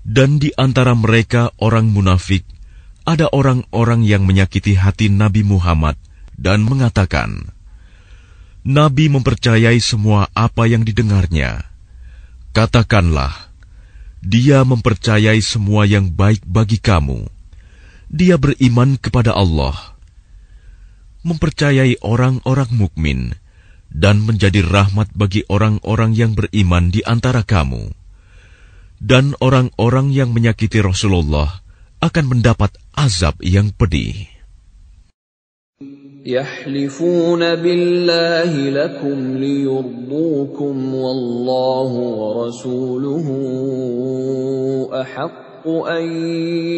Dan di antara mereka orang munafik, ada orang-orang yang menyakiti hati Nabi Muhammad dan mengatakan, Nabi mempercayai semua apa yang didengarnya. Katakanlah, dia mempercayai semua yang baik bagi kamu. Dia beriman kepada Allah, mempercayai orang-orang mukmin, dan menjadi rahmat bagi orang-orang yang beriman di antara kamu. Dan orang-orang yang menyakiti Rasulullah akan mendapat azab yang pedih. يَحْلِفُونَ بِاللَّهِ لَكُمْ لِيُرْضُوكُمْ وَاللَّهُ وَرَسُولُهُ أَحَقُّ أَن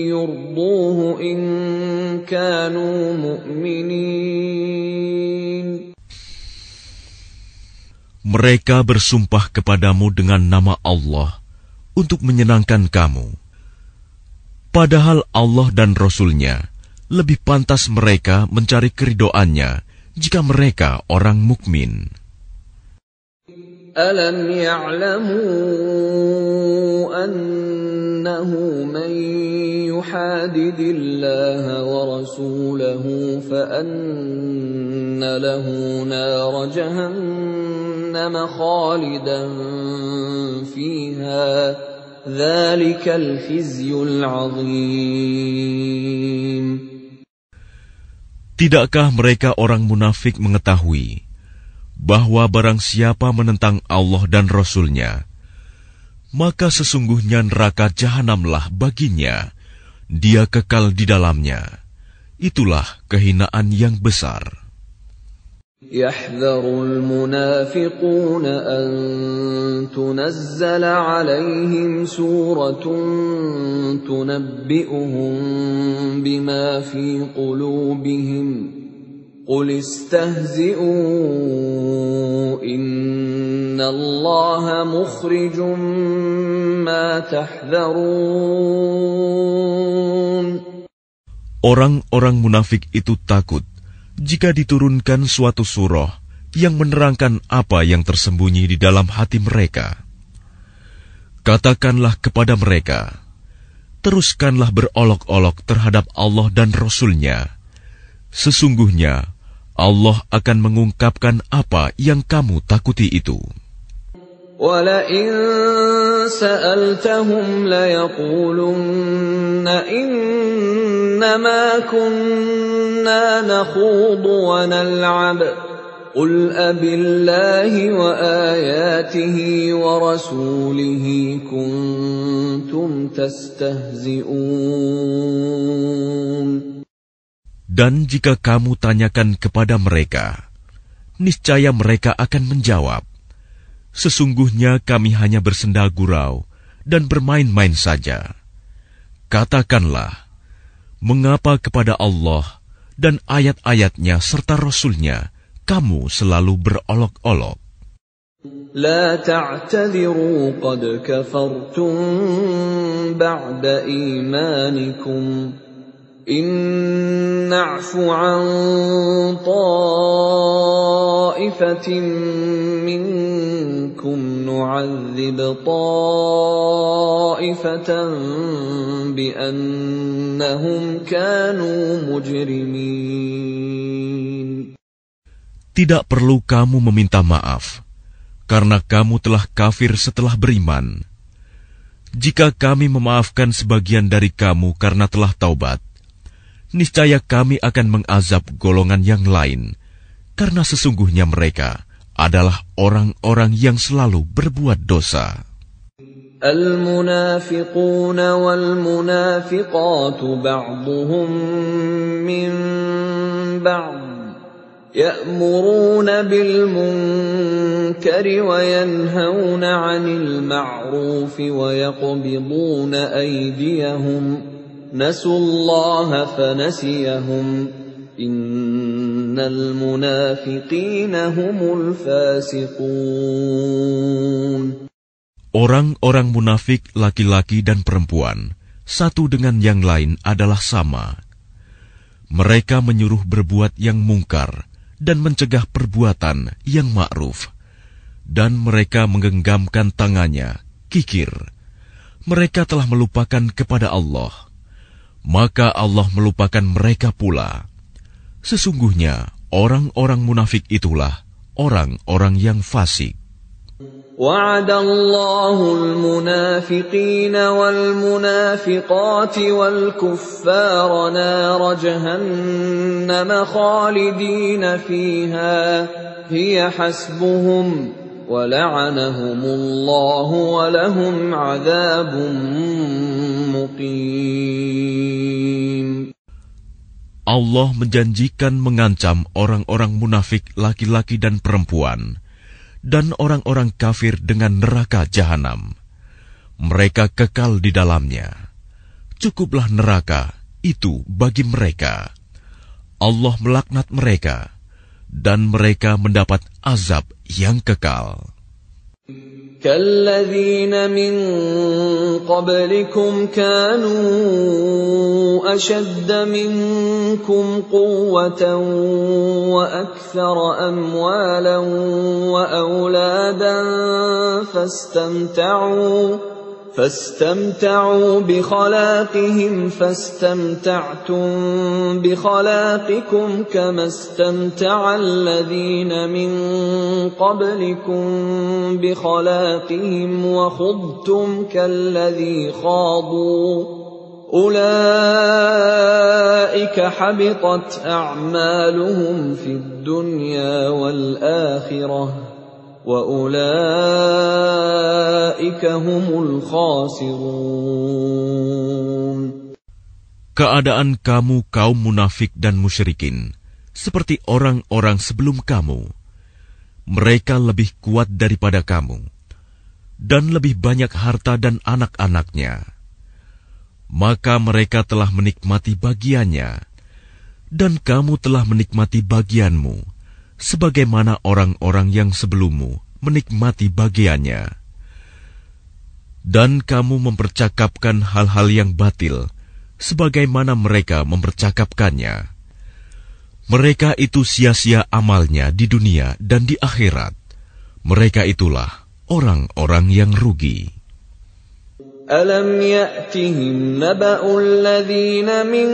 يُرْضُوهُ إِن كَانُوا مُؤْمِنِينَ. Mereka bersumpah kepadamu dengan nama Allah untuk menyenangkan kamu. Padahal Allah dan Rasul-Nya lebih pantas mereka mencari keridoannya jika mereka orang mukmin. Alam ya'lamu annahu man yuhadidillaha wa rasulahu fa anna lahu nar jahannam khalidan fiha dzalikal khizyul 'adzim. Tidakkah mereka orang munafik mengetahui bahwa barang siapa menentang Allah dan Rasul-Nya, maka sesungguhnya neraka jahanamlah baginya, dia kekal di dalamnya. Itulah kehinaan yang besar. يحذر المنافقون أن تنزل عليهم سورة تنبئهم بما في قلوبهم قل استهزئوا إن الله مخرج ما تحذرون. Orang-orang munafik itu takut jika diturunkan suatu surah yang menerangkan apa yang tersembunyi di dalam hati mereka. Katakanlah kepada mereka, teruskanlah berolok-olok terhadap Allah dan Rasul-Nya. Sesungguhnya Allah akan mengungkapkan apa yang kamu takuti itu. وَلَئِن سَأَلْتَهُمْ لَيَقُولُنَّ إِنَّمَا كُنَّا نَخُوضُ وَنَلْعَبُ قُلْ أَبِاللَّهِ وَآيَاتِهِ وَرَسُولِهِ كُنتُمْ تَسْتَهْزِئُونَ. Dan jika kamu tanyakan kepada mereka, niscaya mereka akan menjawab, sesungguhnya kami hanya bersenda gurau dan bermain-main saja. Katakanlah, Mengapa kepada Allah dan ayat-ayatnya serta Rasul-Nya kamu selalu berolok-olok? لا تعتذروا قد كفرتم بعد إيمانكم إن نعف عن طائفة منكم نعذب طائفة بأنهم كانوا مجرمين. Tidak perlu kamu meminta maaf, karena kamu telah kafir setelah beriman. Jika kami memaafkan sebagian dari kamu karena telah taubat, niscaya kami akan mengazab golongan yang lain, karena sesungguhnya mereka adalah orang-orang yang selalu berbuat dosa. المنافقون والمنافقات بعضهم من بعض يأمرون بالمنكر وينهون عن المعروف ويقبضون أيديهم نسوا الله فنسيهم إن المنافقين هم الفاسقون. Orang-orang munafik laki-laki dan perempuan, satu dengan yang lain adalah sama. Mereka menyuruh berbuat yang mungkar dan mencegah perbuatan yang ma'ruf. Dan mereka menggenggamkan tangannya, kikir. Mereka telah melupakan kepada Allah. Maka Allah melupakan mereka pula. Sesungguhnya orang-orang munafik itulah orang-orang yang fasik. وعد الله المنافقين والمنافقات والكفار نار جهنم خالدين فيها هي حسبهم ولعنهم الله ولهم عذاب مقيم. Allah menjanjikan mengancam orang-orang munafik laki-laki dan perempuan dan orang-orang kafir dengan neraka jahanam. Mereka kekal di dalamnya. Cukuplah neraka itu bagi mereka. Allah melaknat mereka, dan mereka mendapat azab yang kekal. كالذين من قبلكم كانوا أشد منكم قوة وأكثر أموالا وأولادا فاستمتعوا بخلاقهم فاستمتعتم بخلاقكم كما استمتع الذين من قبلكم بخلاقهم وخضتم كالذي خاضوا أولئك حبطت أعمالهم في الدنيا والآخرة وَأُولَئِكَ هُمُ الْخَاسِرُونَ. Keadaan kamu kaum munafik dan musyrikin seperti orang-orang sebelum kamu. Mereka lebih kuat daripada kamu dan lebih banyak harta dan anak-anaknya. Maka mereka telah menikmati bagiannya dan kamu telah menikmati bagianmu, sebagaimana orang-orang yang sebelummu menikmati bagiannya. Dan kamu mempercakapkan hal-hal yang batil, sebagaimana mereka mempercakapkannya. Mereka itu sia-sia amalnya di dunia dan di akhirat. Mereka itulah orang-orang yang rugi. أَلَمْ يَأْتِهِمْ نَبَأُ الَّذِينَ مِنْ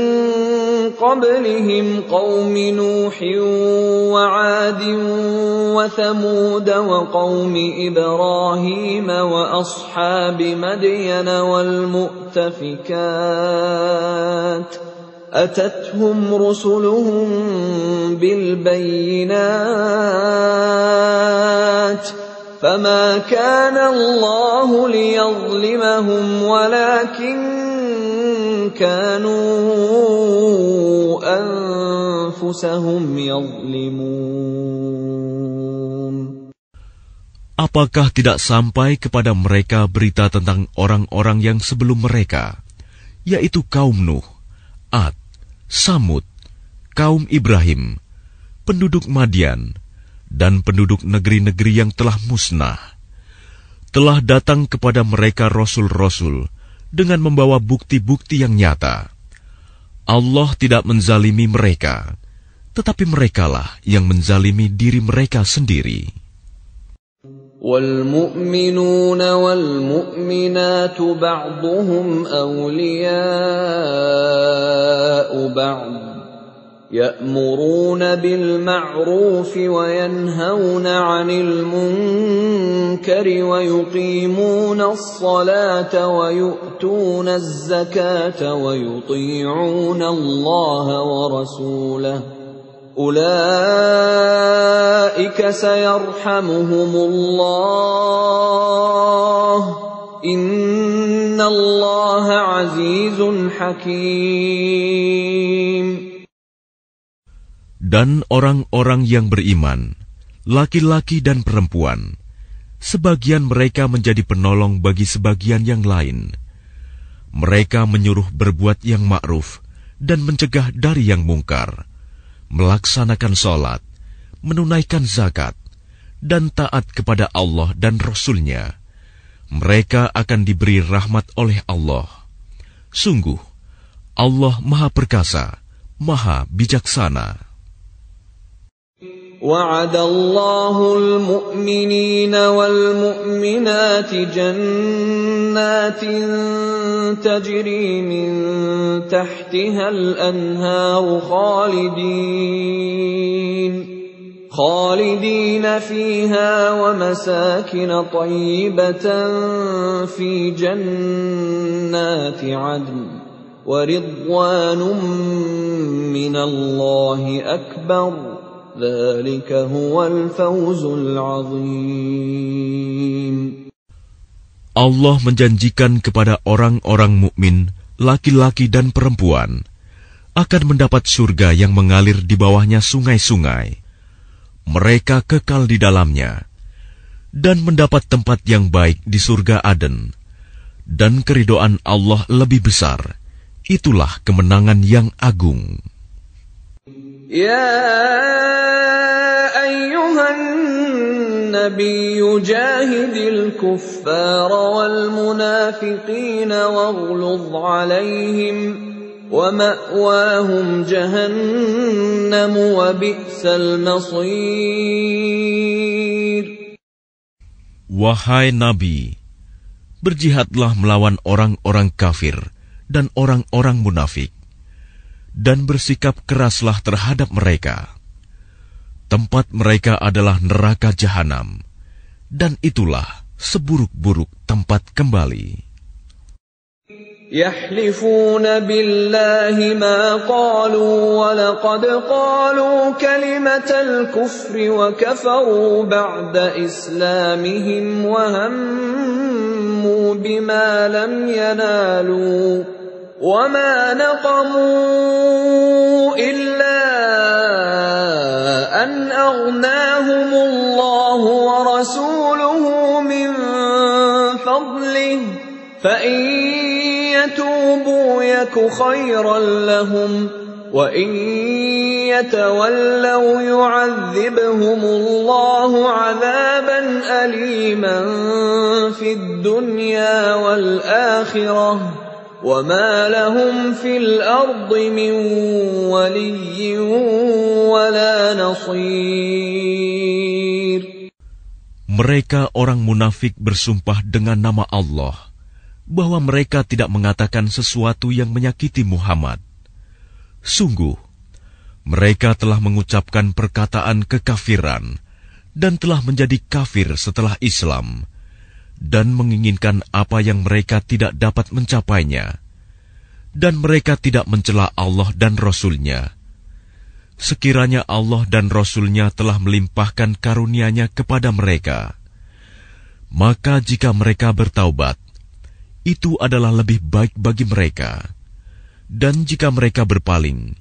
قَبْلِهِمْ قَوْمِ نُوحٍ وَعَادٍ وَثَمُودَ وَقَوْمِ إِبْرَاهِيمَ وَأَصْحَابِ مَدْيَنَ وَالْمُؤْتَفِكَاتِ أَتَتْهُمْ رُسُلُهُم بِالْبَيِّنَاتِ فما كان الله ليظلمهم ولكن كانوا أنفسهم يظلمون. Apakah tidak sampai kepada mereka berita tentang orang-orang yang sebelum mereka, yaitu kaum Nuh, Ad, Samud, kaum Ibrahim, penduduk Madian, dan penduduk negeri-negeri yang telah musnah. Telah datang kepada mereka rasul-rasul dengan membawa bukti-bukti yang nyata. Allah tidak menzalimi mereka, tetapi merekalah yang menzalimi diri mereka sendiri. وَالْمُؤْمِنُونَ وَالْمُؤْمِنَاتُ بَعْضُهُمْ أَوْلِيَاءُ بَعْضٍ يَأْمُرُونَ بِالْمَعْرُوفِ وَيَنْهَوْنَ عَنِ الْمُنكَرِ وَيُقِيمُونَ الصَّلَاةَ وَيُؤْتُونَ الزَّكَاةَ وَيُطِيعُونَ اللَّهَ وَرَسُولَهُ أُولَئِكَ سَيَرْحَمُهُمُ اللَّهُ إِنَّ اللَّهَ عَزِيزٌ حَكِيمٌ. Dan orang-orang yang beriman, laki-laki dan perempuan, sebagian mereka menjadi penolong bagi sebagian yang lain. Mereka menyuruh berbuat yang ma'ruf dan mencegah dari yang mungkar, melaksanakan sholat, menunaikan zakat, dan taat kepada Allah dan Rasul-Nya. Mereka akan diberi rahmat oleh Allah. Sungguh, Allah Maha Perkasa, Maha Bijaksana. وعد الله المؤمنين والمؤمنات جنات تجري من تحتها الأنهار خالدين فيها ومساكن طيبة في جنات عدن ورضوان من الله أكبر ذلك هو الفوز العظيم. Allah menjanjikan kepada orang-orang mukmin, laki-laki dan perempuan, akan mendapat surga yang mengalir di bawahnya sungai-sungai. Mereka kekal di dalamnya, dan mendapat tempat yang baik di surga Aden. Dan keridhaan Allah lebih besar. Itulah kemenangan yang agung. يا أيها النبي جاهد الكفار والمنافقين واغلظ عليهم ومأواهم جهنم وبئس المصير. Wahai Nabi, berjihadlah melawan orang-orang kafir dan orang-orang munafik, dan bersikap keraslah terhadap mereka. Tempat mereka adalah neraka jahanam, dan itulah seburuk-buruk tempat kembali. يحلفون بالله ما قالوا ولقد قالوا كلمة الكفر وكفروا بعد إسلامهم وهموا بما لم ينالوا وما نقموا إلا أن أغناهم الله ورسوله من فضله فإن يتوبوا يك خيرا لهم وإن يتولوا يعذبهم الله عذابا أليما في الدنيا والآخرة وما لهم في الأرض من ولي ولا نصير. Mereka orang munafik bersumpah dengan nama Allah bahwa mereka tidak mengatakan sesuatu yang menyakiti Muhammad. Sungguh, mereka telah mengucapkan perkataan kekafiran dan telah menjadi kafir setelah Islam, dan menginginkan apa yang mereka tidak dapat mencapainya, dan mereka tidak mencela Allah dan Rasul-Nya. Sekiranya Allah dan Rasul-Nya telah melimpahkan karunia-Nya kepada mereka, maka jika mereka bertaubat, itu adalah lebih baik bagi mereka. Dan jika mereka berpaling,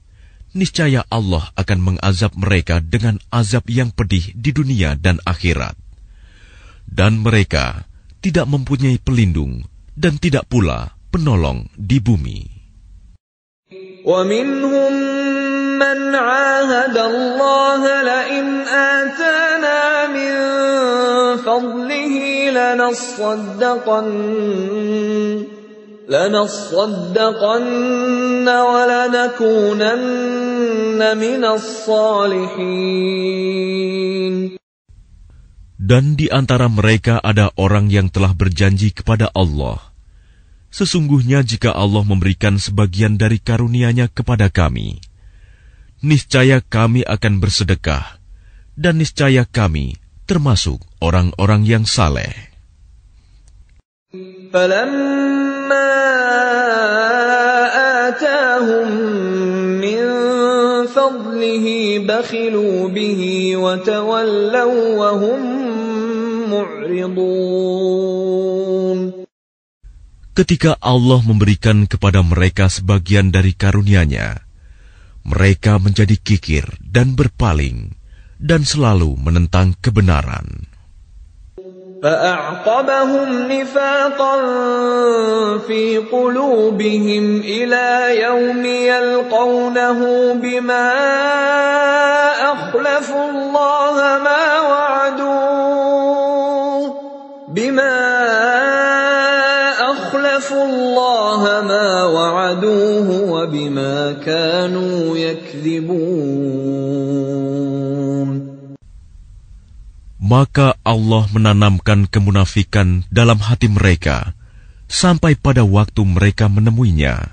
niscaya Allah akan mengazab mereka dengan azab yang pedih di dunia dan akhirat. Dan mereka tidak mempunyai pelindung dan tidak pula penolong di bumi. ومنهم من عاهد الله لئن آتانا من فضله لنصدقن ولنكونن من الصالحين. Dan di antara mereka ada orang yang telah berjanji kepada Allah, sesungguhnya jika Allah memberikan sebagian dari karunia-Nya kepada kami, niscaya kami akan bersedekah, dan niscaya kami termasuk orang-orang yang saleh. فَلَمَّا آتَاهُم مِّن فَضْلِهِ بَخِلُوا بِهِ وَتَوَلَّوْا وَهُم مُّعْرِضُونَ. Ketika Allah memberikan kepada mereka sebagian dari karunia-Nya, mereka menjadi kikir dan berpaling, dan selalu menentang kebenaran. فَأَعْقَبَهُمْ نِفَاقًا فِي قُلُوبِهِمْ إِلَى يَوْمِ يَلْقَوْنَهُ بِمَا أَخْلَفُوا اللَّهَ مَا وَعَدُوهُ وَبِمَا كَانُوا يَكْذِبُونَ. Maka Allah menanamkan kemunafikan dalam hati mereka sampai pada waktu mereka menemuinya,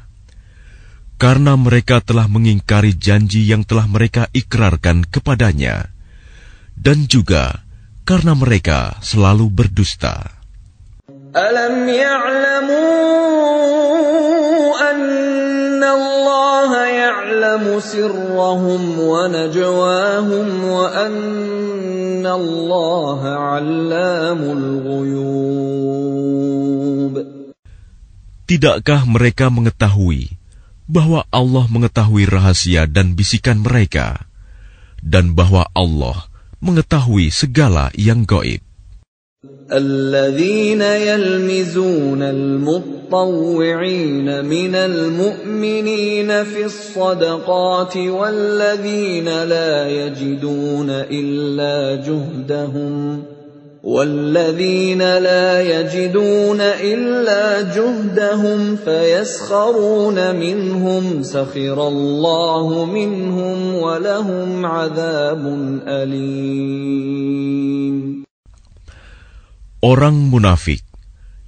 karena mereka telah mengingkari janji yang telah mereka ikrarkan kepadanya, dan juga karena mereka selalu berdusta. Alam ya'lamu anna Allah ya'lamu sirrahum wa najwahum wa anna Allah 'allamul ghuyub. Tidakkah mereka mengetahui bahwa Allah mengetahui rahasia dan bisikan mereka, dan bahwa Allah mengetahui segala yang gaib? الذين يلمزون المطوعين من المؤمنين في الصدقات والذين لا يجدون إلا جهدهم فيسخرون منهم سخر الله منهم ولهم عذاب أليم. Orang munafik,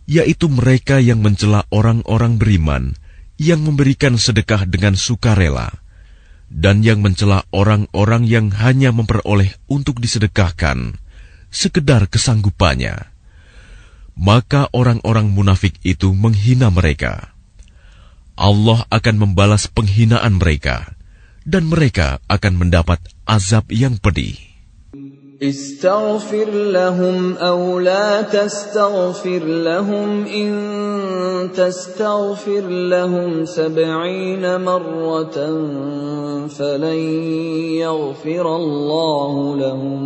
yaitu mereka yang mencela orang-orang beriman yang memberikan sedekah dengan sukarela, dan yang mencela orang-orang yang hanya memperoleh untuk disedekahkan sekedar kesanggupannya. Maka orang-orang munafik itu menghina mereka. Allah akan membalas penghinaan mereka, dan mereka akan mendapat azab yang pedih. استغفر لهم أو لا تستغفر لهم إن تستغفر لهم 70 مرة فلن يغفر الله لهم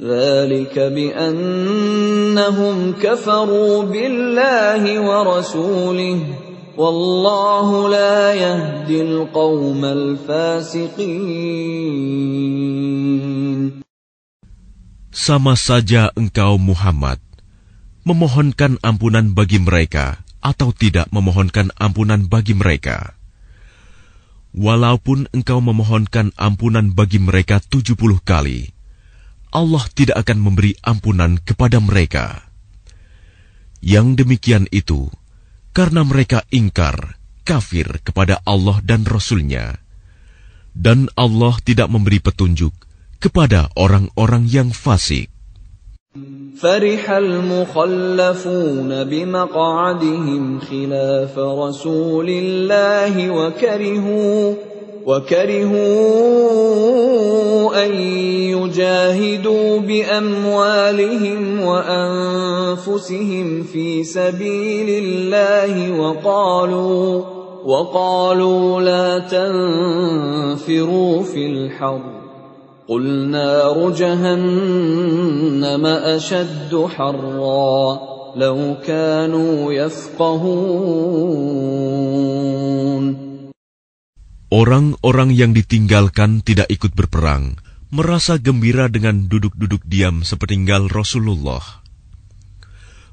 ذلك بأنهم كفروا بالله ورسوله والله لا يهدي القوم الفاسقين. Sama saja engkau Muhammad memohonkan ampunan bagi mereka atau tidak memohonkan ampunan bagi mereka. Walaupun engkau memohonkan ampunan bagi mereka 70 kali, Allah tidak akan memberi ampunan kepada mereka. Yang demikian itu karena mereka ingkar, kafir kepada Allah dan Rasul-Nya, dan Allah tidak memberi petunjuk kepada orang-orang yang fasik. فرح المخلفون بمقعدهم خلاف رسول الله وكرهوا أن يجاهدوا بأموالهم وأنفسهم في سبيل الله وقالوا لا تنفروا في الحر قل نار جهنم أشد حرا لو كانوا يفقهون. Orang-orang yang ditinggalkan tidak ikut berperang merasa gembira dengan duduk-duduk diam sepeninggal Rasulullah.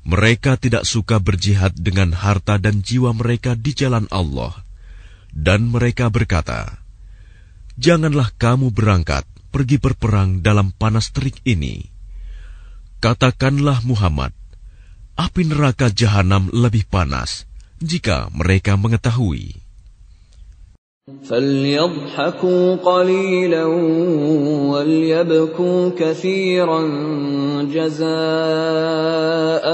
Mereka tidak suka berjihad dengan harta dan jiwa mereka di jalan Allah. Dan mereka berkata, "Janganlah kamu berangkat pergi berperang dalam panas terik ini." Katakanlah Muhammad, api neraka jahanam lebih panas jika mereka mengetahui. فَلْيَضْحَكُوا قَلِيلًا وَلْيَبْكُوا كَثِيرًا جَزَاءً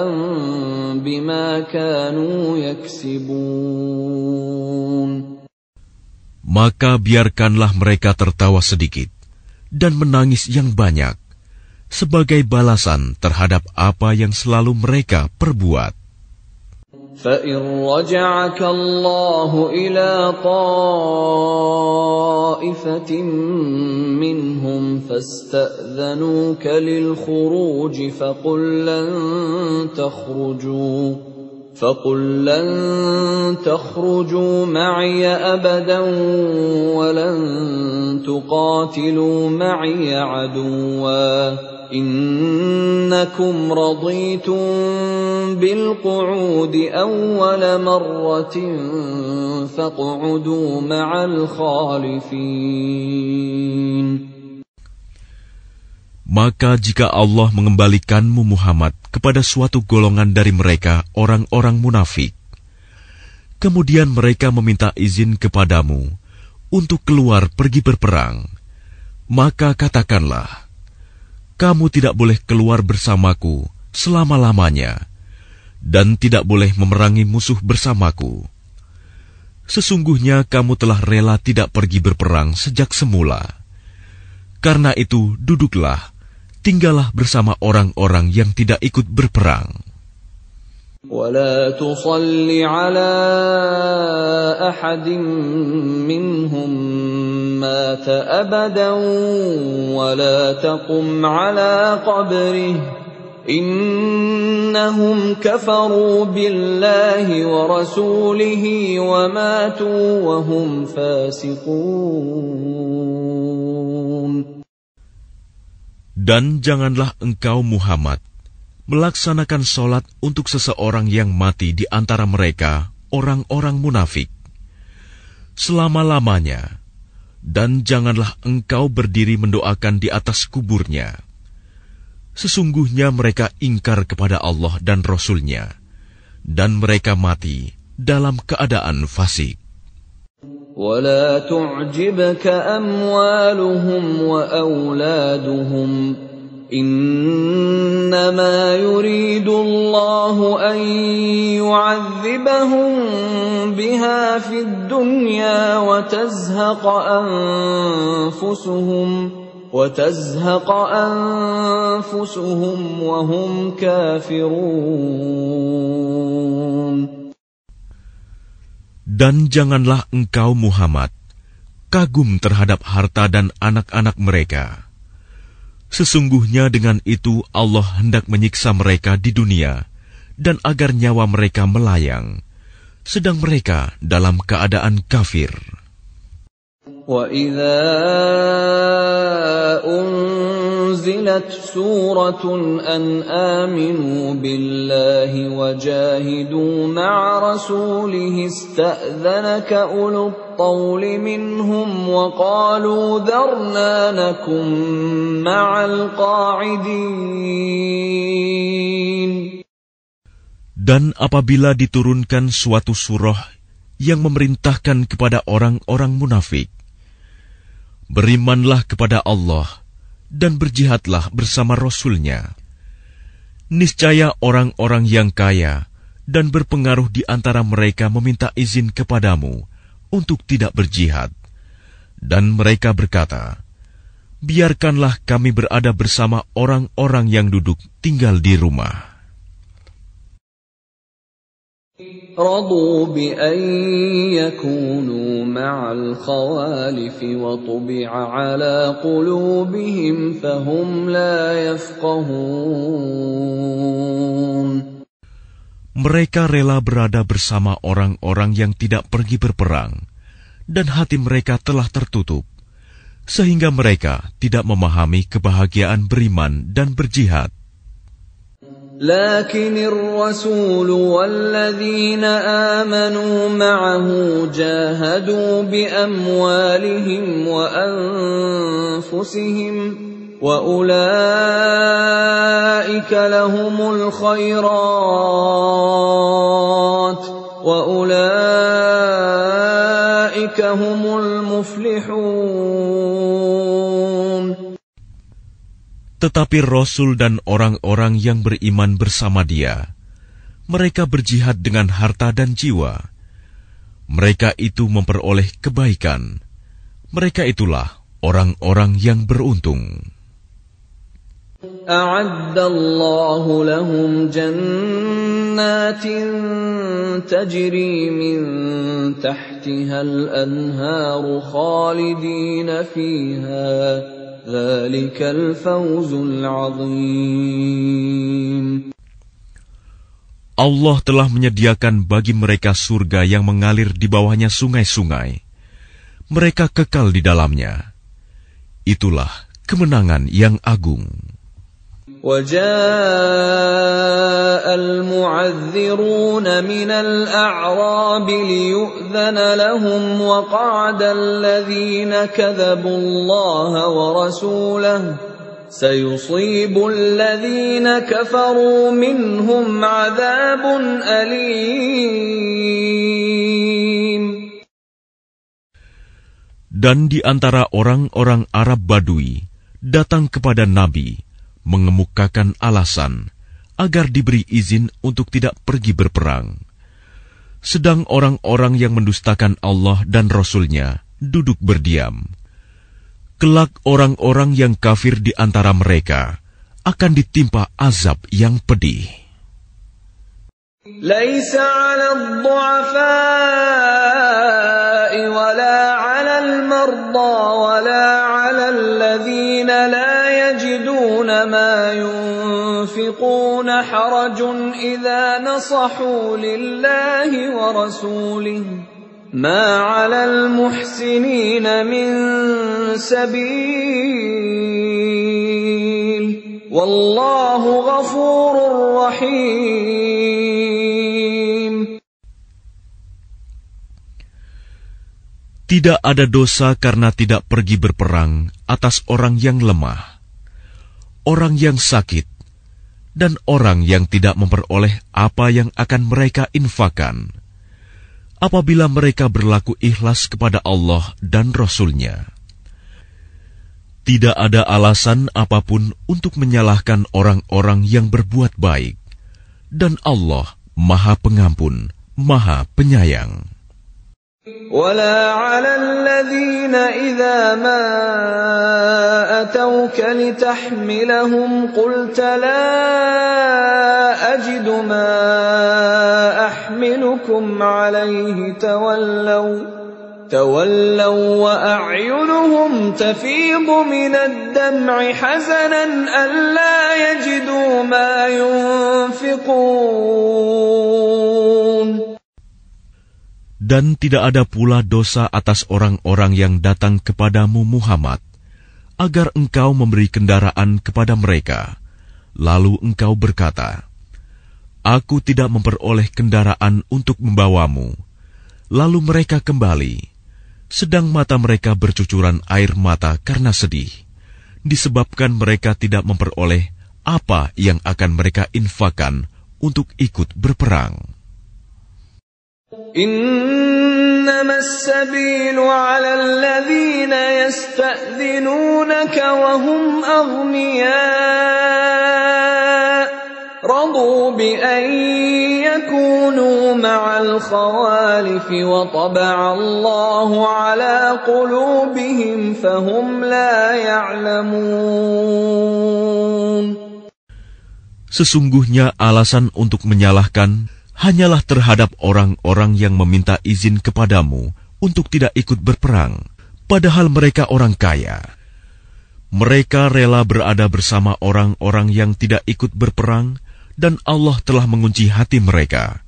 بِمَا كَانُوا يَكْسِبُونَ. Maka biarkanlah mereka tertawa sedikit dan menangis yang banyak sebagai balasan terhadap apa yang selalu mereka perbuat. فَإِنْ رَجَعَكَ اللَّهُ إِلَى طَائِفَةٍ مِّنْهُمْ فَاسْتَأْذَنُوكَ لِلْخُرُوجِ فَقُلْ لَنْ تَخْرُجُوا مَعِيَ أَبَدًا وَلَنْ تُقَاتِلُوا مَعِيَ عَدُوًّا إِنَّكُمْ رَضِيتُمْ بِالْقُعُودِ أَوَّلَ مَرَّةٍ فَاقْعُدُوا مَعَ الْخَالِفِينَ. Maka jika Allah mengembalikanmu Muhammad kepada suatu golongan dari mereka, orang-orang munafik, kemudian mereka meminta izin kepadamu untuk keluar pergi berperang, maka katakanlah, kamu tidak boleh keluar bersamaku selama-lamanya, dan tidak boleh memerangi musuh bersamaku. Sesungguhnya kamu telah rela tidak pergi berperang sejak semula. Karena itu, duduklah, tinggallah bersama orang-orang yang tidak ikut berperang. وَلَا تُصَلِّ عَلَى أَحَدٍ مِّنْهُمْ مَاتَ أَبَدًا وَلَا تَقُمْ عَلَى قَبْرِهِ إِنَّهُمْ كَفَرُوا بِاللَّهِ وَرَسُولِهِ وَمَاتُوا وَهُمْ فَاسِقُونَ. Dan janganlah engkau Muhammad melaksanakan sholat untuk seseorang yang mati di antara mereka, orang-orang munafik, selama-lamanya, dan janganlah engkau berdiri mendoakan di atas kuburnya. Sesungguhnya mereka ingkar kepada Allah dan Rasul-Nya, dan mereka mati dalam keadaan fasik. وَلَا تُعْجِبْكَ أَمْوَالُهُمْ وَأَوْلَادُهُمْ إِنَّمَا يُرِيدُ اللَّهُ أَن يُعَذِّبَهُم بِهَا فِي الدُّنْيَا وَتَزْهَقَ أَنفُسُهُمْ وَهُمْ كَافِرُونَ. Dan janganlah engkau Muhammad kagum terhadap harta dan anak-anak mereka. Sesungguhnya dengan itu Allah hendak menyiksa mereka di dunia dan agar nyawa mereka melayang, sedang mereka dalam keadaan kafir. وَإِذَا أُنْزِلَتْ سُورَةٌ أَنْ آمِنُوا بِاللَّهِ وَجَاهِدُوا مَعَ رَسُولِهِ اسْتَأْذَنَكَ أُولُو الطَّوْلِ مِنْهُمْ وَقَالُوا ذَرْنَا نَكُنْ مَعَ الْقَاعِدِينَ. Dan apabila diturunkan suatu surah yang memerintahkan kepada orang-orang munafik, berimanlah kepada Allah dan berjihadlah bersama Rasul-Nya. Niscaya orang-orang yang kaya dan berpengaruh di antara mereka meminta izin kepadamu untuk tidak berjihad. Dan mereka berkata, biarkanlah kami berada bersama orang-orang yang duduk tinggal di rumah. رضوا بأن يكونوا مع الخوالف وطبع على قلوبهم فهم لا يفقهون. Mereka rela berada bersama orang-orang yang tidak pergi berperang, dan hati mereka telah tertutup, sehingga mereka tidak memahami kebahagiaan beriman dan berjihad. لكن الرسول والذين آمنوا معه جاهدوا بأموالهم وأنفسهم وأولئك لهم الخيرات وأولئك هم المفلحون. Tetapi Rasul dan orang-orang yang beriman bersama dia, mereka berjihad dengan harta dan jiwa. Mereka itu memperoleh kebaikan. Mereka itulah orang-orang yang beruntung. A'addallahu lahum jannatin tajri min tahtiha al-anharu khalidina fiha. Dzalikal fawzul 'adzim. Allah telah menyediakan bagi mereka surga yang mengalir di bawahnya sungai-sungai. Mereka kekal di dalamnya. Itulah kemenangan yang agung. وَجَاءَ الْمُعَذِّرُونَ مِنَ الْأَعْرَابِ لِيُؤْذَنَ لَهُمْ وَقَعَدَ الَّذِينَ كَذَبُوا اللَّهَ وَرَسُولَهُ سَيُصِيبُ الَّذِينَ كَفَرُوا مِنْهُمْ عَذَابٌ أَلِيمٌ. Dan di antara orang-orang Arab Badui datang kepada Nabi mengemukakan alasan agar diberi izin untuk tidak pergi berperang. Sedang orang-orang yang mendustakan Allah dan Rasul-Nya duduk berdiam. Kelak orang-orang yang kafir di antara mereka akan ditimpa azab yang pedih. Laisa 'alal du'afa'i wala 'alal marda wala 'alal ladzina la yajiduna ma yunfiquna harajun idza nasahu lillahi wa rasulihi ma 'alal muhsinina min sabil wallahu ghafurur rahim. Tidak ada dosa karena tidak pergi berperang atas orang yang lemah, orang yang sakit, dan orang yang tidak memperoleh apa yang akan mereka infakkan, apabila mereka berlaku ikhlas kepada Allah dan Rasul-Nya. Tidak ada alasan apapun untuk menyalahkan orang-orang yang berbuat baik, dan Allah Maha Pengampun, Maha Penyayang. ولا على الذين إذا ما أتوك لتحملهم قلت لا أجد ما أحملكم عليه تولوا وأعينهم تفيض من الدمع حزنا ألا يجدوا ما ينفقون. Dan tidak ada pula dosa atas orang-orang yang datang kepadamu Muhammad, agar engkau memberi kendaraan kepada mereka. Lalu engkau berkata, Aku tidak memperoleh kendaraan untuk membawamu. Lalu mereka kembali, sedang mata mereka bercucuran air mata karena sedih, disebabkan mereka tidak memperoleh apa yang akan mereka infakkan untuk ikut berperang. إنما السبيل على الذين يستأذنونك وهم أغنياء رضوا بأن يكونوا مع الخوالف وطبع الله على قلوبهم فهم لا يعلمون. Sesungguhnya alasan untuk menyalahkan hanyalah terhadap orang-orang yang meminta izin kepadamu untuk tidak ikut berperang, padahal mereka orang kaya. Mereka rela berada bersama orang-orang yang tidak ikut berperang, dan Allah telah mengunci hati mereka,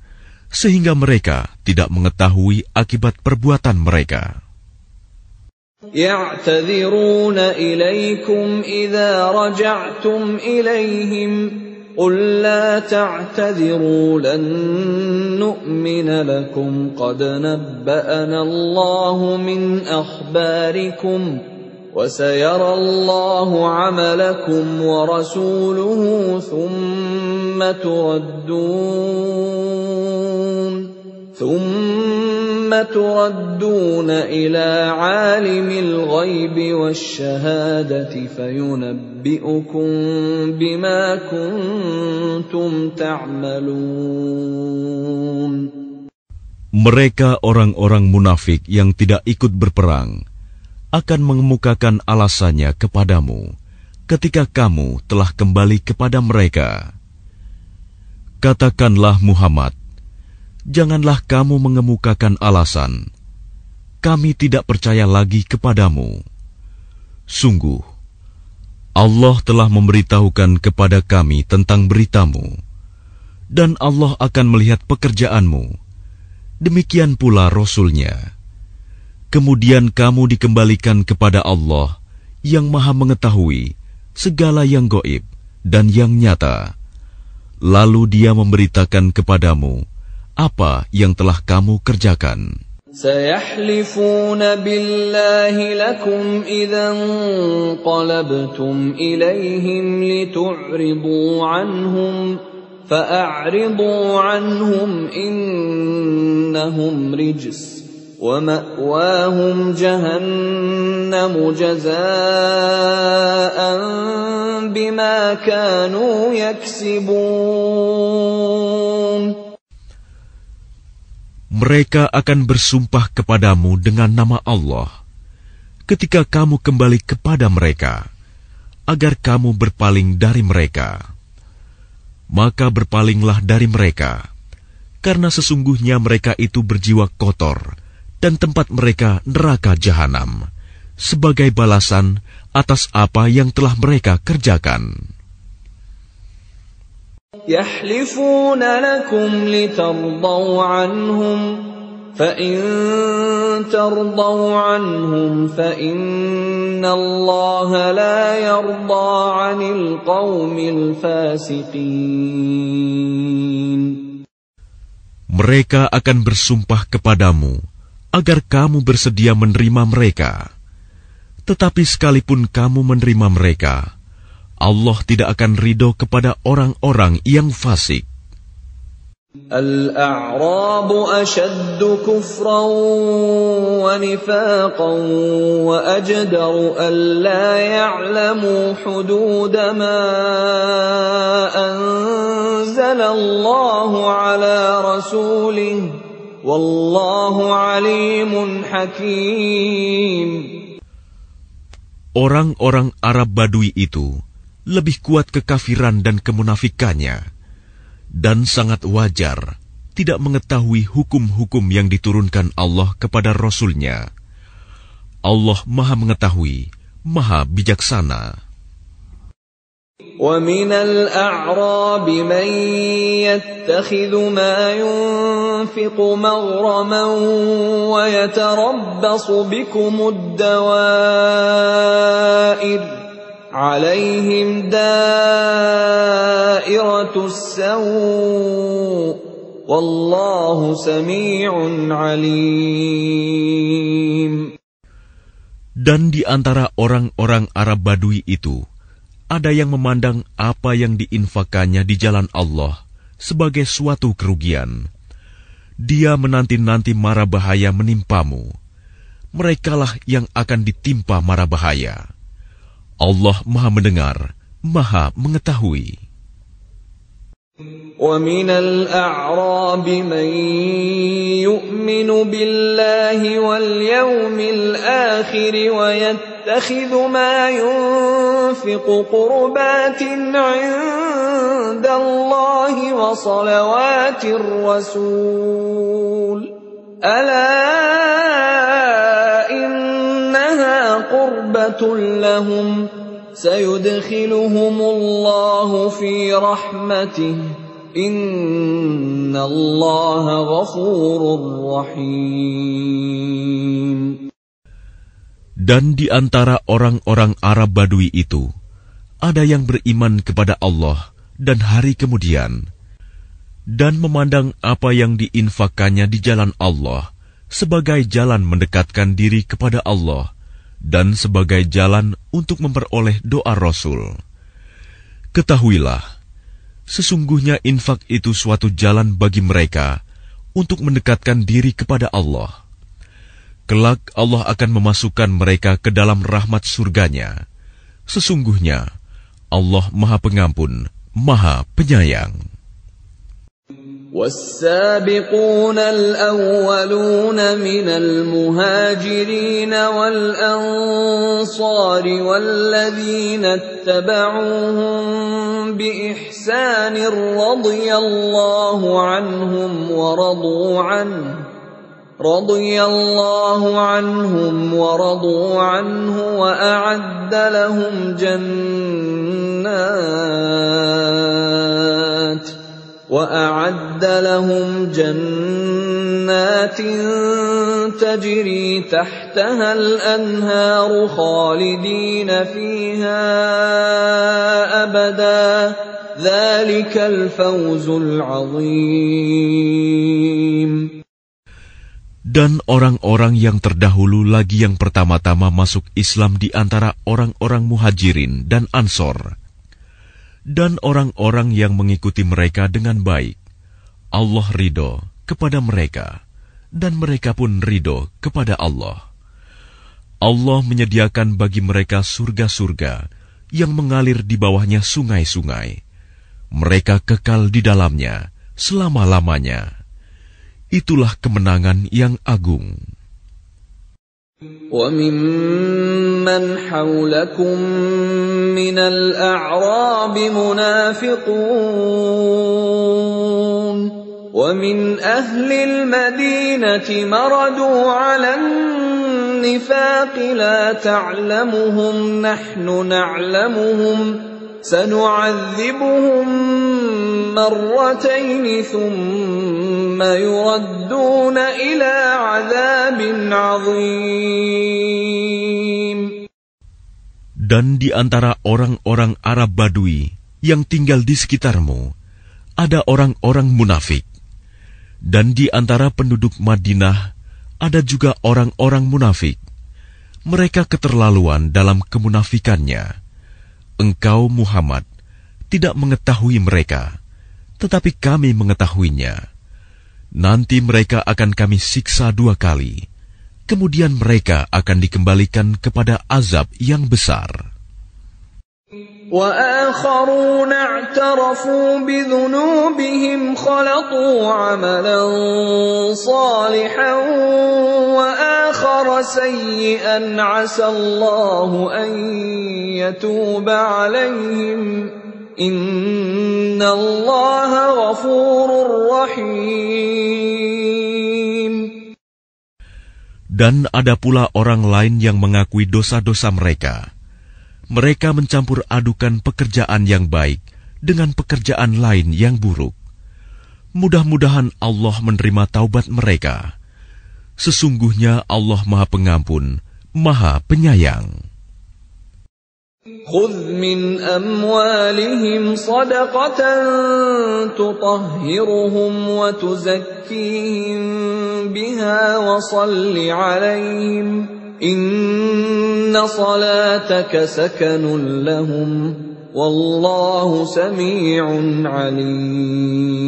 sehingga mereka tidak mengetahui akibat perbuatan mereka. يعتذرون إليكم إذا رجعتم إليهم قل لا تعتذروا لن نؤمن لكم قد نبأنا الله من أخباركم وسيرى الله عملكم ورسوله ثم تردون إلى عالم الغيب والشهادة فينبئكم بما كنتم تعملون. Mereka orang-orang munafik yang tidak ikut berperang akan mengemukakan alasannya kepadamu ketika kamu telah kembali kepada mereka. Katakanlah Muhammad, janganlah kamu mengemukakan alasan, kami tidak percaya lagi kepadamu. Sungguh, Allah telah memberitahukan kepada kami tentang beritamu, dan Allah akan melihat pekerjaanmu. Demikian pula Rasul-Nya. Kemudian kamu dikembalikan kepada Allah yang Maha Mengetahui segala yang gaib dan yang nyata. Lalu Dia memberitakan kepadamu apa yang telah kamu kerjakan. سيحلفون بالله لكم إذا انقلبتم إليهم لتعرضوا عنهم فأعرضوا عنهم إنهم رجس ومأواهم جهنم جزاء بما كانوا يكسبون. Mereka akan bersumpah kepadamu dengan nama Allah ketika kamu kembali kepada mereka, agar kamu berpaling dari mereka. Maka berpalinglah dari mereka, karena sesungguhnya mereka itu berjiwa kotor, dan tempat mereka neraka jahanam, sebagai balasan atas apa yang telah mereka kerjakan. يحلفون لكم لترضوا عنهم فإن ترضوا عنهم فإن الله لا يرضى عن القوم الفاسقين. Mereka akan bersumpah kepadamu agar kamu bersedia menerima mereka. Tetapi sekalipun kamu menerima mereka, Allah tidak akan ridho kepada orang-orang yang fasik. الأعراب أشد كفرا ونفاقا وأجدر ألا يعلموا حدود ما أنزل الله على رسوله والله عليم حكيم. Orang-orang Arab Badui itu lebih kuat kekafiran dan kemunafikannya, dan sangat wajar tidak mengetahui hukum-hukum yang diturunkan Allah kepada Rasul-Nya. Allah Maha Mengetahui, Maha Bijaksana. وَمِنَ الْأَعْرَابِ مَنْ يَتَّخِذُ مَا يُنْفِقُ مَغْرَمًا وَيَتَرَبَّصُ بِكُمُ الدَّوَائِرَ عَلَيْهِمْ دَائِرَةُ السَّوْءِ وَاللَّهُ سَمِيعٌ عَلِيمٌ. Dan di antara orang-orang Arab Badui itu, ada yang memandang apa yang diinfakannya di jalan Allah sebagai suatu kerugian. Dia menanti-nanti mara bahaya menimpamu. Merekalah yang akan ditimpa mara bahaya. Allah Maha Mendengar, Maha Mengetahui. وَمِنَ الْأَعْرَابِ مَنْ يُؤْمِنُ بِاللَّهِ وَالْيَوْمِ الْآخِرِ وَيَتَّخِذُ مَا يُنْفِقُ قُرُبَاتٍ عِنْدَ اللَّهِ وَصَلَوَاتِ الرَّسُولِ أَلَا إِنَّهَا قُرْبَةٌ لَهُمْ سيدخلهم الله في رحمته إن الله غفور رحيم. Dan di antara orang-orang Arab Badui itu, ada yang beriman kepada Allah dan hari kemudian, dan memandang apa yang diinfakkannya di jalan Allah sebagai jalan mendekatkan diri kepada Allah dan sebagai jalan untuk memperoleh doa Rasul. Ketahuilah, sesungguhnya infak itu suatu jalan bagi mereka untuk mendekatkan diri kepada Allah. Kelak Allah akan memasukkan mereka ke dalam rahmat surganya. Sesungguhnya Allah Maha Pengampun, Maha Penyayang. والسابقون الأولون من المهاجرين والأنصار والذين اتبعوهم بإحسان رضي الله عنهم ورضوا عنه وأعد لهم جنات تجري تحتها الأنهار خالدين فيها أبدا ذلك الفوز العظيم. Dan orang-orang yang terdahulu lagi yang pertama-tama masuk Islam di antara orang-orang Muhajirin dan Ansor, dan orang-orang yang mengikuti mereka dengan baik, Allah ridho kepada mereka, dan mereka pun ridho kepada Allah. Allah menyediakan bagi mereka surga-surga yang mengalir di bawahnya sungai-sungai. Mereka kekal di dalamnya selama-lamanya. Itulah kemenangan yang agung. وَمِمَّنْ حَوْلَكُمْ مِنَ الْأَعْرَابِ مُنَافِقُونَ وَمِنْ أَهْلِ الْمَدِينَةِ مَرَدُوا عَلَى النِّفَاقِ لَا تَعْلَمُهُمْ نَحْنُ نَعْلَمُهُمْ سَنُعَذِّبُهُمْ مرتين ثم يردون إلى عذاب عظيم. Dan di antara orang-orang Arab Badui yang tinggal di sekitarmu, ada orang-orang munafik. Dan di antara penduduk Madinah, ada juga orang-orang munafik. Mereka keterlaluan dalam kemunafikannya. Engkau, Muhammad, tidak mengetahui mereka, tetapi kami mengetahuinya. Nanti mereka akan kami siksa 2 kali. Kemudian mereka akan dikembalikan kepada azab yang besar. وَآخَرُونَ اعْتَرَفُوا بِذُنُوبِهِمْ خَلَطُوا عَمَلًا صَالِحًا وَآخَرَ سَيِّئًا عَسَى اللَّهُ أَن يَتُوبَ عَلَيْهِمْ إِنَّ اللَّهَ غَفُورٌ رَّحِيمٌ. Dan ada pula orang lain yang mengakui dosa-dosa mereka. Mereka mencampur adukan pekerjaan yang baik dengan pekerjaan lain yang buruk. Mudah-mudahan Allah menerima taubat mereka. Sesungguhnya Allah Maha Pengampun, Maha Penyayang. خُذْ مِنْ أَمْوَالِهِمْ صَدَقَةً تُطَهِّرُهُمْ وَتُزَكِّيهِمْ بِهَا وَصَلِّ عَلَيْهِمْ إِنَّ صَلَاتَكَ سَكَنٌ لَهُمْ وَاللَّهُ سَمِيعٌ عَلِيمٌ.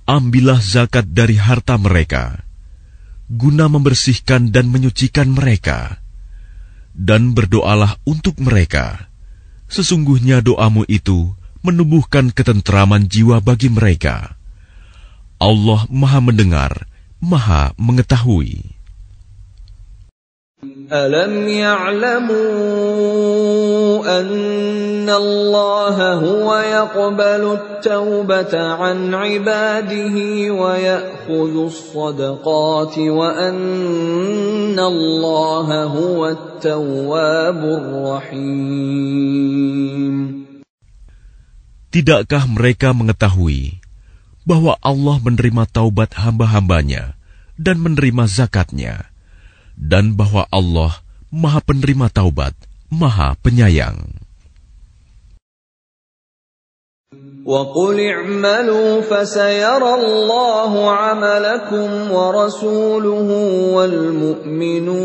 Ambillah zakat dari harta mereka, guna membersihkan dan menyucikan mereka. Dan berdoalah untuk mereka. Sesungguhnya doamu itu menumbuhkan ketentraman jiwa bagi mereka. Allah Maha Mendengar, Maha Mengetahui. Alam ya'lamu anna Allah huwa yaqbalu at-taubata 'an 'ibadihi wa ya'khudhu as-sadaqati wa anna Allah huwa at-tawwabur rahim. Tidakkah mereka mengetahui bahwa Allah menerima taubat hamba-hambanya dan menerima zakatnya, dan bahwa Allah Maha Penerima Taubat, Maha Penyayang. وَقُلِ اعْمَلُوا فَسَيَرَى اللَّهُ عَمَلَكُمْ وَرَسُولُهُ وَالْمُؤْمِنُونَ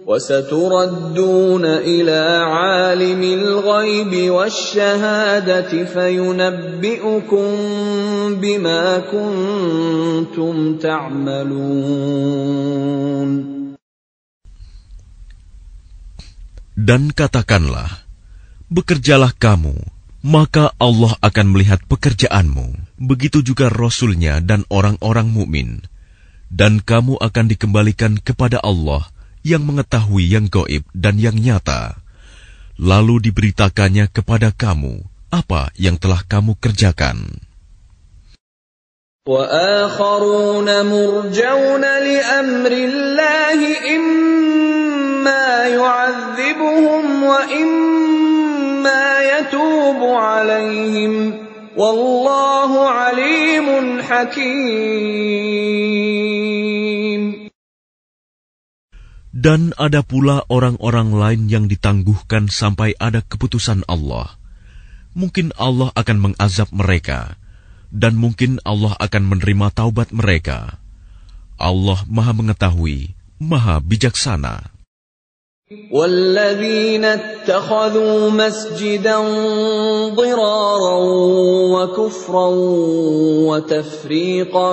وَسَتُرَدُّونَ إِلَى عَالِمِ الْغَيْبِ وَالشَّهَادَةِ فَيُنَبِّئُكُم بِمَا كُنتُمْ تَعْمَلُونَ. Dan katakanlah, bekerjalah kamu, maka Allah akan melihat pekerjaanmu. Begitu juga Rasul-Nya dan orang-orang mukmin. Dan kamu akan dikembalikan kepada Allah yang mengetahui yang gaib dan yang nyata. Lalu diberitakannya kepada kamu apa yang telah kamu kerjakan. وَآخَرُونَ مُرْجَوْنَ لِأَمْرِ اللَّهِ إِمَّا يُعَذِّبُهُمْ وَإِمَّا يَتُوبُ عَلَيْهِمْ وَاللَّهُ عَلِيمٌ حَكِيمٌ. Dan ada pula orang-orang lain yang ditangguhkan sampai ada keputusan Allah. Mungkin Allah akan mengazab mereka, dan mungkin Allah akan menerima taubat mereka. Allah Maha Mengetahui, Maha Bijaksana. وَالَّذِينَ اتَّخَذُوا مَسْجِدًا ضِرَارًا وَكُفْرًا وَتَفْرِيقًا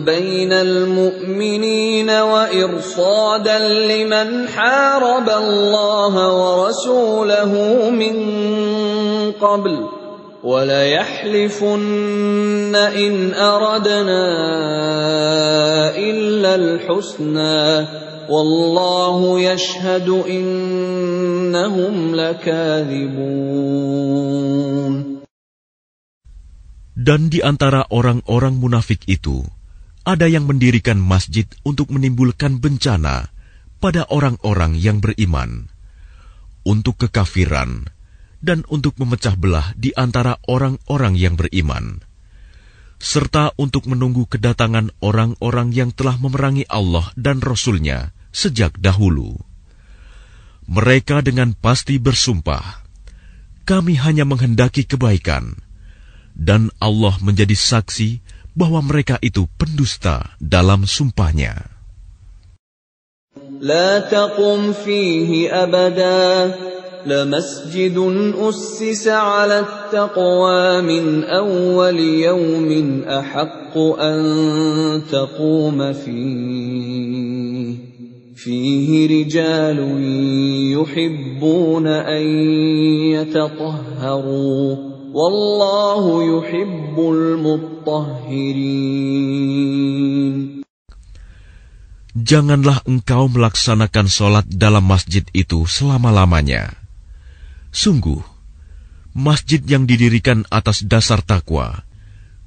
بَيْنَ الْمُؤْمِنِينَ وَإِرْصَادًا لِمَنْ حَارَبَ اللَّهَ وَرَسُولَهُ مِنْ قَبْلُ وَلَيَحْلِفُنَّ إِنْ أَرَدْنَا إِلَّا الْحُسْنَى وَاللَّهُ يَشْهَدُ إِنَّهُمْ لَكَاذِبُونَ. Dan di antara orang-orang munafik itu, ada yang mendirikan masjid untuk menimbulkan bencana pada orang-orang yang beriman, untuk kekafiran, dan untuk memecah belah di antara orang-orang yang beriman, serta untuk menunggu kedatangan orang-orang yang telah memerangi Allah dan Rasul-Nya sejak dahulu. Mereka dengan pasti bersumpah, kami hanya menghendaki kebaikan, dan Allah menjadi saksi bahwa mereka itu pendusta dalam sumpahnya. لا تقم فيه أبدا لمسجد أسس على التقوى من أول يوم أحق أن تقوم فيه رجال يحبون أن يتطهروا والله يحب المطهرين. Janganlah engkau melaksanakan sholat dalam masjid itu selama-lamanya. Sungguh, masjid yang didirikan atas dasar takwa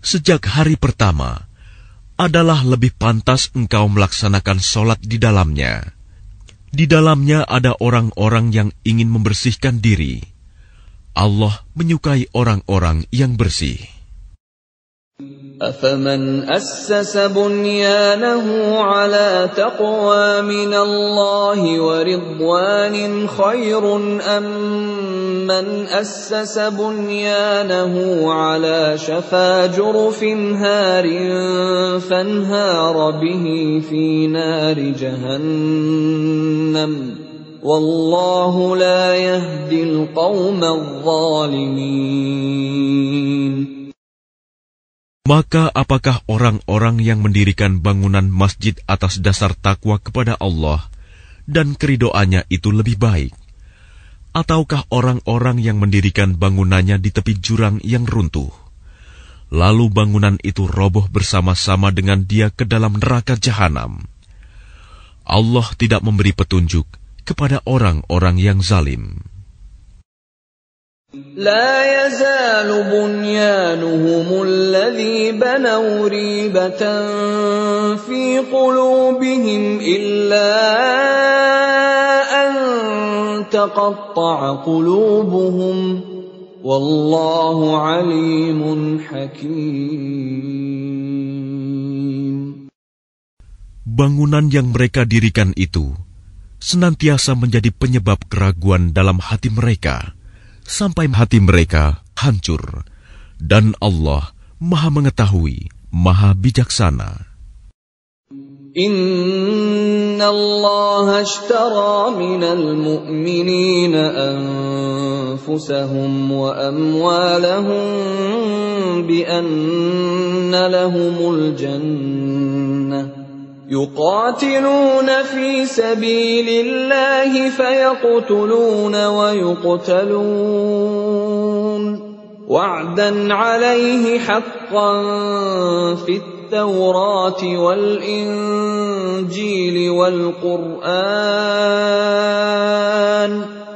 sejak hari pertama adalah lebih pantas engkau melaksanakan sholat di dalamnya. Di dalamnya ada orang-orang yang ingin membersihkan diri. Allah menyukai orang-orang yang bersih. أَفَمَنْ أَسَّسَ بُنْيَانَهُ عَلَى تَقْوَى مِنَ اللَّهِ وَرِضْوَانٍ خَيْرٌ أَمْ مَنْ أَسَّسَ بُنْيَانَهُ عَلَى شَفَا جُرُفٍ هَارٍ فَانْهَارَ بِهِ فِي نَارِ جَهَنَّمَ وَاللَّهُ لَا يَهْدِي الْقَوْمَ الظَّالِمِينَ. Maka apakah orang-orang yang mendirikan bangunan masjid atas dasar takwa kepada Allah dan keridoannya itu lebih baik? Ataukah orang-orang yang mendirikan bangunannya di tepi jurang yang runtuh, lalu bangunan itu roboh bersama-sama dengan dia ke dalam neraka jahanam? Allah tidak memberi petunjuk kepada orang-orang yang zalim. لا يزال بنيانهم الذي بنوا ريبة في قلوبهم إلا أن تقطع قلوبهم Wallahu alimun hakim. Bangunan yang mereka dirikan itu senantiasa menjadi penyebab keraguan dalam hati mereka, sampai hati mereka hancur. Dan Allah Maha Mengetahui, Maha Bijaksana. Inna Allah ashtara minal mu'minina anfusahum wa amwalahum bi anna lahumul jannah. يقاتلون في سبيل الله فيقتلون ويقتلون وعدا عليه حقا في التوراة والإنجيل والقرآن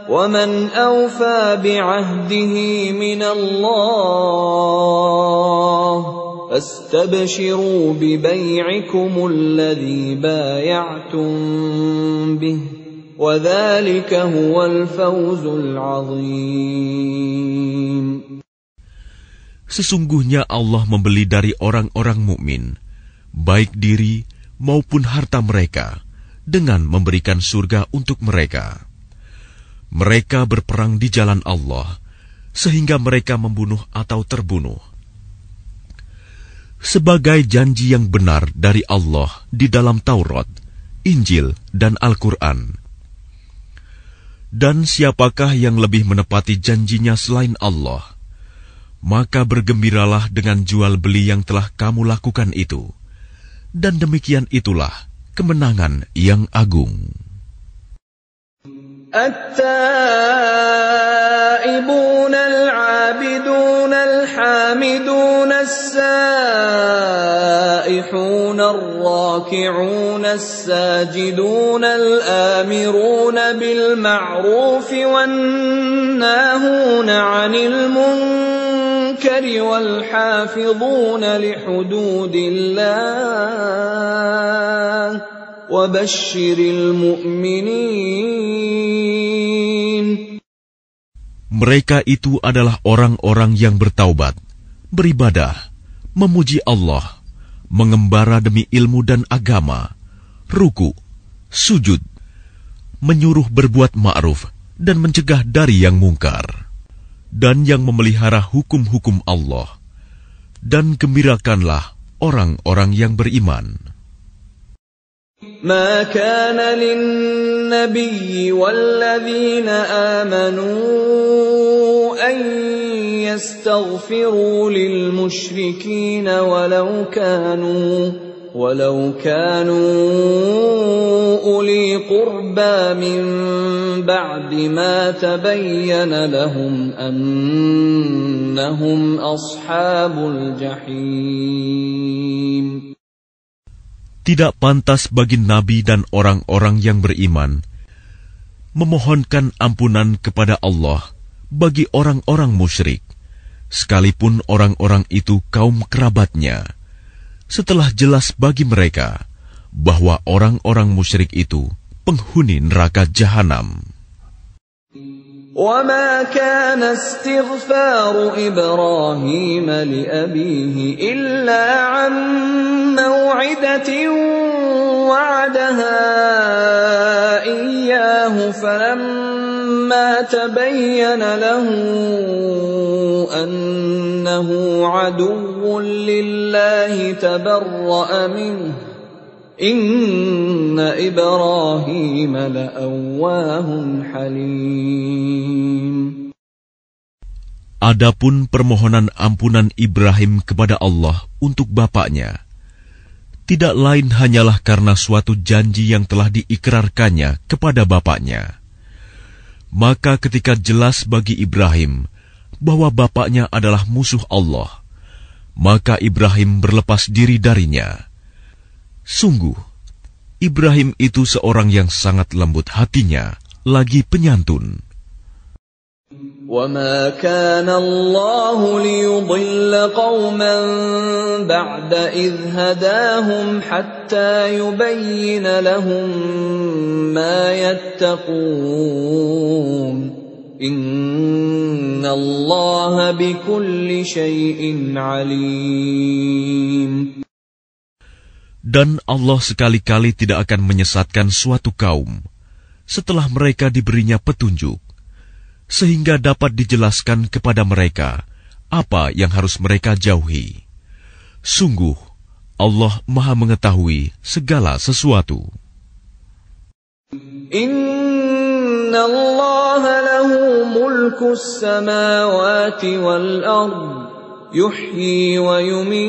ومن أوفى بعهده من الله فاستبشروا ببيعكم الذي بايعتم به وذلك هو الفوز العظيم. Sesungguhnya Allah membeli dari orang-orang mukmin, baik diri maupun harta mereka, dengan memberikan surga untuk mereka. Mereka berperang di jalan Allah, sehingga mereka membunuh atau terbunuh. Sebagai janji yang benar dari Allah di dalam Taurat, Injil, dan Al-Quran. Dan siapakah yang lebih menepati janjinya selain Allah? Maka bergembiralah dengan jual beli yang telah kamu lakukan itu. Dan demikian itulah kemenangan yang agung. التائبون العابدون الحامدون السائحون الراكعون الساجدون الآمرون بالمعروف والناهون عن المنكر والحافظون لحدود الله وبشر المؤمنين. Mereka itu adalah orang-orang yang bertaubat, beribadah, memuji Allah, mengembara demi ilmu dan agama, ruku, sujud, menyuruh berbuat ma'ruf dan mencegah dari yang mungkar, dan yang memelihara hukum-hukum Allah. Dan gembirakanlah orang-orang yang beriman. ما كان للنبي والذين آمنوا أن يستغفروا للمشركين ولو كانوا أولي قربى من بعد ما تبين لهم أنهم أصحاب الجحيم. Tidak pantas bagi Nabi dan orang-orang yang beriman memohonkan ampunan kepada Allah bagi orang-orang musyrik, sekalipun orang-orang itu kaum kerabatnya, setelah jelas bagi mereka bahwa orang-orang musyrik itu penghuni neraka jahanam. وَمَا كَانَ اسْتِغْفَارُ إِبْرَاهِيمَ لِأَبِيهِ إِلَّا عَن مَّوْعِدَةٍ وَعَدَهَا إِيَّاهُ فَلَمَّا تَبَيَّنَ لَهُ أَنَّهُ عَدُوٌّ لِّلَّهِ تَبَرَّأَ مِنْهُ Inna Ibrahim la'awwahun halim. Adapun permohonan ampunan Ibrahim kepada Allah untuk bapaknya, tidak lain hanyalah karena suatu janji yang telah diikrarkannya kepada bapaknya. Maka ketika jelas bagi Ibrahim bahwa bapaknya adalah musuh Allah, maka Ibrahim berlepas diri darinya. Sungguh, Ibrahim itu seorang yang sangat lembut hatinya, lagi penyantun. وَمَا كَانَ اللَّهُ لِيُضِلَّ قَوْمًا بَعْدَ إِذْ هَدَاهُمْ حَتَّى يُبَيِّنَ لَهُم مَّا يَتَّقُونَ إِنَّ اللَّهَ بكل شيء عليم. Dan Allah sekali-kali tidak akan menyesatkan suatu kaum setelah mereka diberinya petunjuk, sehingga dapat dijelaskan kepada mereka apa yang harus mereka jauhi. Sungguh, Allah Maha mengetahui segala sesuatu. Inna Allah lahu mulkus samawati wal ard, yuhyi wa yumit,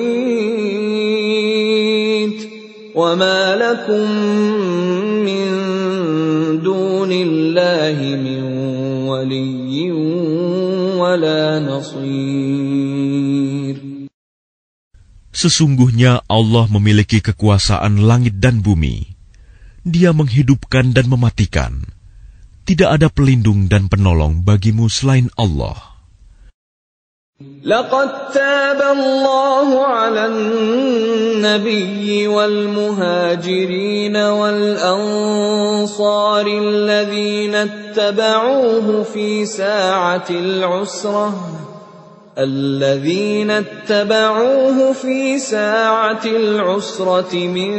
wa ma lakum min dunillahi min waliyyin wa la nasir. Sesungguhnya Allah memiliki kekuasaan langit dan bumi. Dia menghidupkan dan mematikan. Tidak ada pelindung dan penolong bagimu selain Allah. لقد تاب الله على النبي والمهاجرين والأنصار الذين اتبعوه في ساعة العسرة من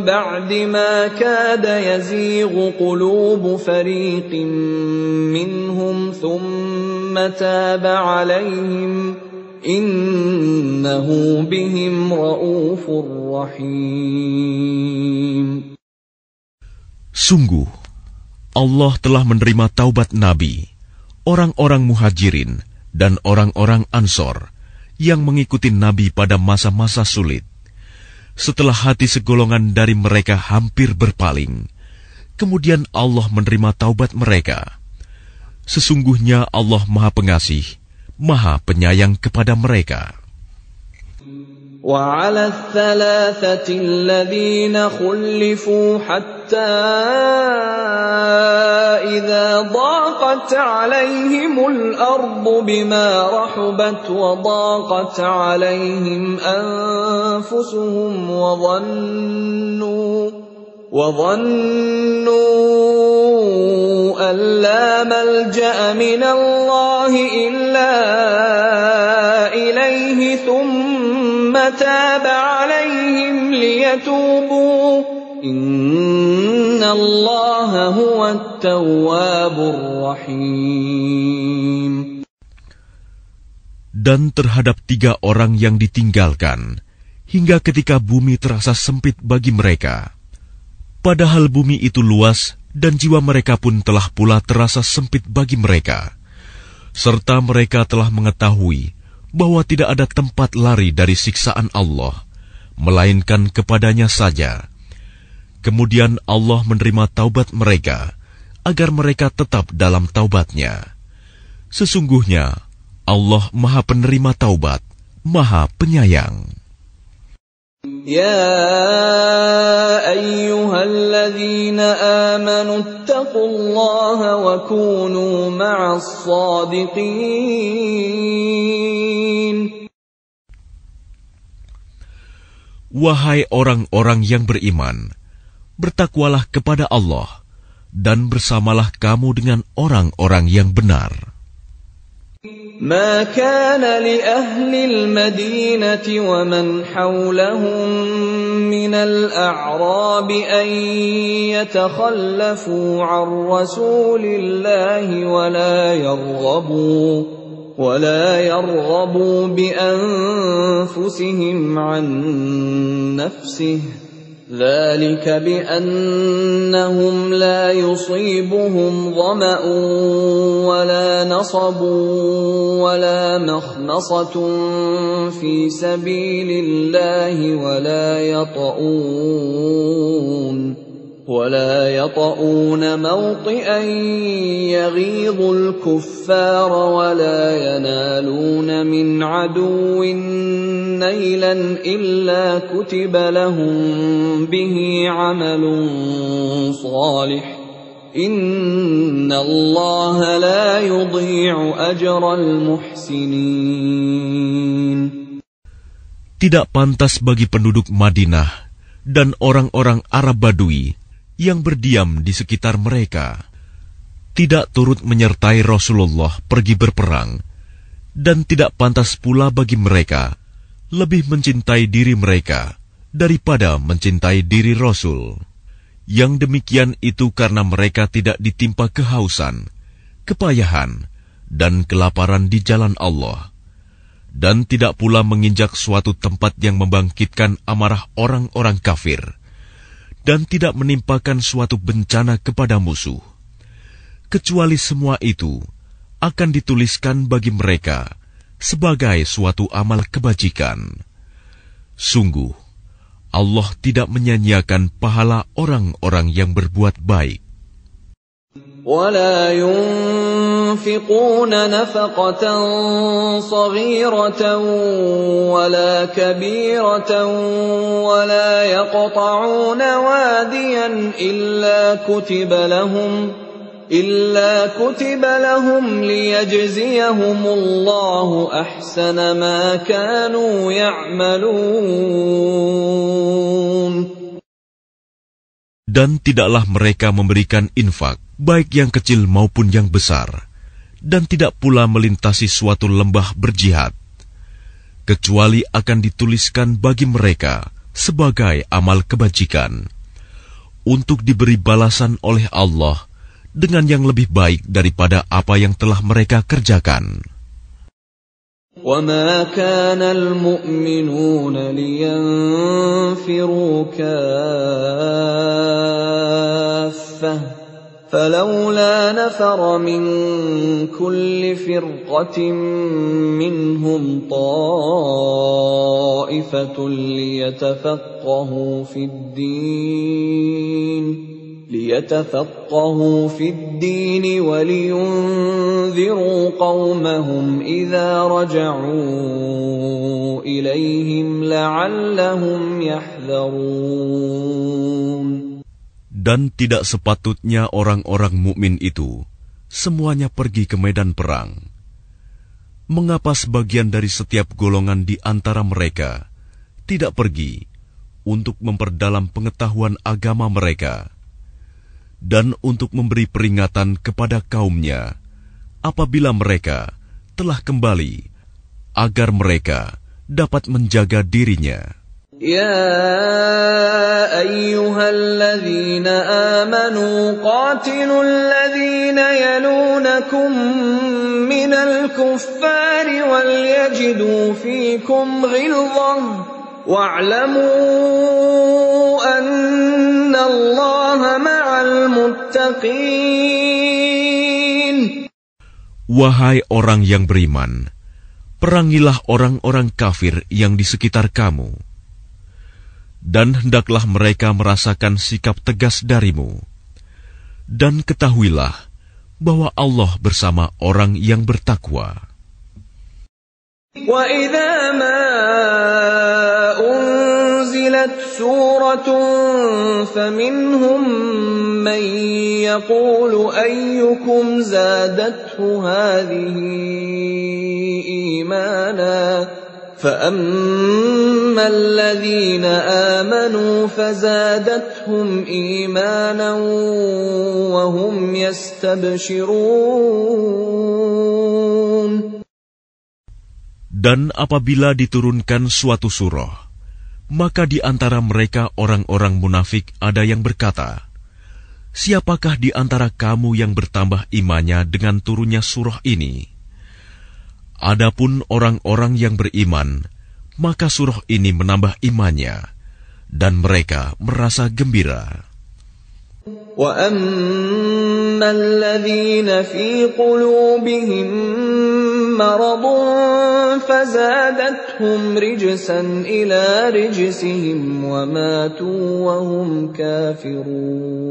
بعد ما كاد يزيغ قلوب فريق منهم ثم تاب عليهم إنه بهم رءوف رحيم. Sungguh, Allah telah menerima taubat Nabi, orang-orang muhajirin, dan orang-orang Ansor yang mengikuti Nabi pada masa-masa sulit. Setelah hati segolongan dari mereka hampir berpaling, kemudian Allah menerima taubat mereka. Sesungguhnya Allah Maha Pengasih, Maha Penyayang kepada mereka. وعلى الثلاثة الذين خلفوا حتى إذا ضاقت عليهم الأرض بما رحبت وضاقت عليهم أنفسهم وظنوا أن لا ملجأ من الله إلا إليه ثم تاب عليهم ليتوبوا إن الله هو التواب الرحيم. Dan terhadap 3 orang yang ditinggalkan, hingga ketika bumi terasa sempit bagi mereka. Padahal bumi itu luas, dan jiwa mereka pun telah pula terasa sempit bagi mereka. Serta mereka telah mengetahui bahwa tidak ada tempat lari dari siksaan Allah, melainkan kepadanya saja. Kemudian Allah menerima taubat mereka, agar mereka tetap dalam taubatnya. Sesungguhnya, Allah Maha Penerima Taubat, Maha Penyayang. يا أيها الذين آمنوا اتقوا الله وكونوا مع الصادقين. Wahai orang-orang yang beriman, bertakwalah kepada Allah, dan bersamalah kamu dengan orang-orang yang benar. ما كان لأهل المدينة ومن حولهم من الأعراب أن يتخلفوا عن رسول الله ولا يرغبوا بأنفسهم عن نفسه ذلك بأنهم لا يصيبهم ظمأ ولا نصب ولا مخمصة في سبيل الله ولا يطؤون موطئا يغيظ الكفار ولا ينالون من عدو نيلا إلا كتب لهم به عمل صالح إن الله لا يضيع أجر المحسنين. Tidak pantas bagi penduduk Madinah dan orang-orang Arab Badui yang berdiam di sekitar mereka, tidak turut menyertai Rasulullah pergi berperang, Dan tidak pantas pula bagi mereka lebih mencintai diri mereka daripada mencintai diri Rasul. Yang demikian itu karena mereka tidak ditimpa kehausan, kepayahan, dan kelaparan di jalan Allah, dan tidak pula menginjak suatu tempat yang membangkitkan amarah orang-orang kafir, dan tidak menimpakan suatu bencana kepada musuh. Kecuali semua itu akan dituliskan bagi mereka sebagai suatu amal kebajikan. Sungguh, Allah tidak menyia-nyiakan pahala orang-orang yang berbuat baik. وَلَا يُنْفِقُونَ نَفَقَةً صَغِيرَةً وَلَا كَبِيرَةً وَلَا يَقْطَعُونَ وَادِيًا إلا كتب لهم ليجزيهم الله أحسن ما كانوا يعملون. Dan tidaklah mereka memberikan infak, baik yang kecil maupun yang besar, dan tidak pula melintasi suatu lembah berjihad, kecuali akan dituliskan bagi mereka sebagai amal kebajikan, untuk diberi balasan oleh Allah dengan yang lebih baik daripada apa yang telah mereka kerjakan. وَمَا كَانَ الْمُؤْمِنُونَ لِيَنْفِرُوا كَافَّةً فَلَوْلَا نَفَرَ مِنْ كُلِّ فِرْقَةٍ مِّنْهُمْ طَائِفَةٌ ليتفقهوا في الدين ولينذروا قومهم إذا رجعوا إليهم لعلهم يحذرون. Dan tidak sepatutnya orang-orang mukmin itu semuanya pergi ke medan perang. Mengapa sebagian dari setiap golongan di antara mereka tidak pergi untuk memperdalam pengetahuan agama mereka, dan untuk memberi peringatan kepada kaumnya apabila mereka telah kembali, agar mereka dapat menjaga dirinya. Ya ayyuhalladzina amanu qatilul ladzina yalunakum minal kuffari wal yajidu fikum ghilzah wa'lamu anna Allaha ma'al muttaqin. Wahai orang yang beriman, perangilah orang-orang kafir yang di sekitar kamu, dan hendaklah mereka merasakan sikap tegas darimu. Dan ketahuilah bahwa Allah bersama orang yang bertakwa. وَإِذَا مَا أُنْزِلَتْ سُورَةٌ فَمِنْهُمْ مَنْ يَقُولُ أَيُّكُمْ زَادَتْهُ هَذِهِ إِيمَانًا فَأَمَّا الَّذِينَ آمَنُوا فَزَادَتْهُمْ إِيمَانًا وَهُمْ يَسْتَبْشِرُونَ. Dan apabila diturunkan suatu surah, maka di antara mereka orang-orang munafik ada yang berkata, "Siapakah di antara kamu yang bertambah imannya dengan turunnya surah ini?" Adapun orang-orang yang beriman, maka surah ini menambah imannya, dan mereka merasa gembira. وَأَمَّا الَّذِينَ فِي قُلُوبِهِم مَّرَضٌ فَزَادَتْهُمْ رِجْسًا إِلَىٰ رِجْسِهِمْ وَمَاتُوا وَهُمْ كَافِرُونَ.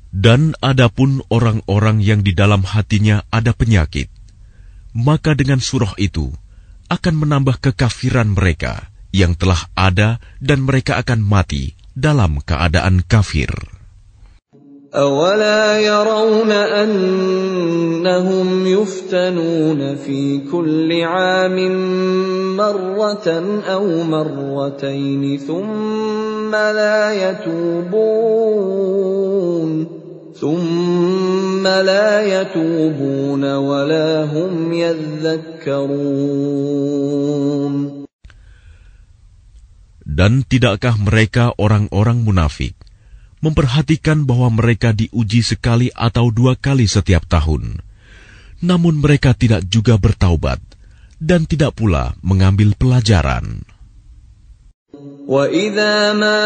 Dan adapun orang-orang yang di dalam hatinya ada penyakit, maka dengan surah itu akan menambah kekafiran mereka yang telah ada, dan mereka akan mati dalam keadaan kafir. أَوَلَا يَرَوْنَ أَنَّهُمْ يُفْتَنُونَ فِي كُلِّ عَامٍ مَّرَّةً أَوْ مَرَّتَيْنِ ثُمَّ ثُمَّ لَا يَتُوبُونَ وَلَا هُمْ يَذَّكَّرُونَ. Dan tidakkah mereka orang-orang munafik memperhatikan bahwa mereka diuji sekali atau 2 kali setiap tahun, namun mereka tidak juga bertaubat dan tidak pula mengambil pelajaran. وَإِذَا مَا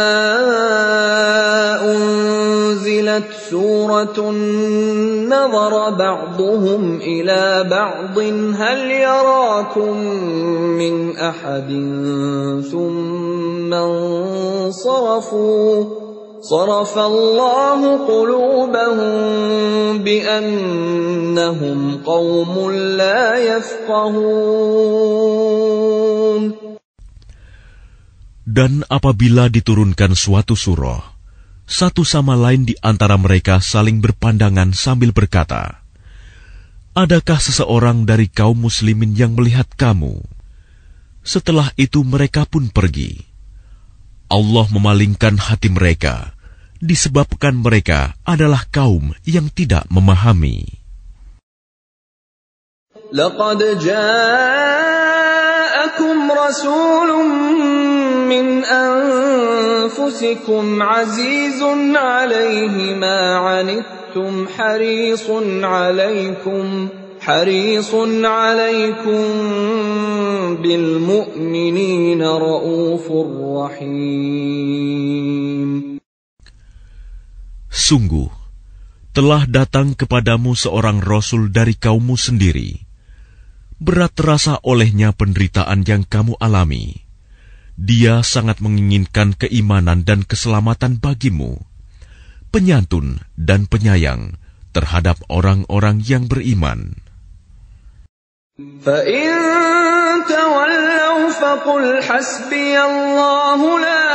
أُنْزِلَتْ سُورَةٌ نَظَرَ بَعْضُهُمْ إِلَى بَعْضٍ هَلْ يَرَاكُمْ مِنْ أَحَدٍ ثُمَّ انصَرَفُوا صَرَفَ اللَّهُ قُلُوبَهُمْ بِأَنَّهُمْ قَوْمٌ لَا يَفْقَهُونَ. Dan apabila diturunkan suatu surah, satu sama lain di antara mereka saling berpandangan sambil berkata, "Adakah seseorang dari kaum muslimin yang melihat kamu?" Setelah itu mereka pun pergi. Allah memalingkan hati mereka, disebabkan mereka adalah kaum yang tidak memahami. لَقَدْ جَاءَكُمْ رَسُولٌ مِّنْ أَنفُسِكُمْ عَزِيزٌ عَلَيْهِ مَا عَنِتُّمْ حَرِيصٌ عَلَيْكُمْ بِالْمُؤْمِنِينَ رَءُوفٌ رَحِيمٌ. Sungguh, telah datang kepadamu seorang Rasul dari kaummu sendiri. Berat terasa olehnya penderitaan yang kamu alami. Dia sangat menginginkan keimanan dan keselamatan bagimu, penyantun dan penyayang terhadap orang-orang yang beriman. فَإِن تَوَلَّوْا فَقُلْ حَسْبِيَ اللَّهُ لَا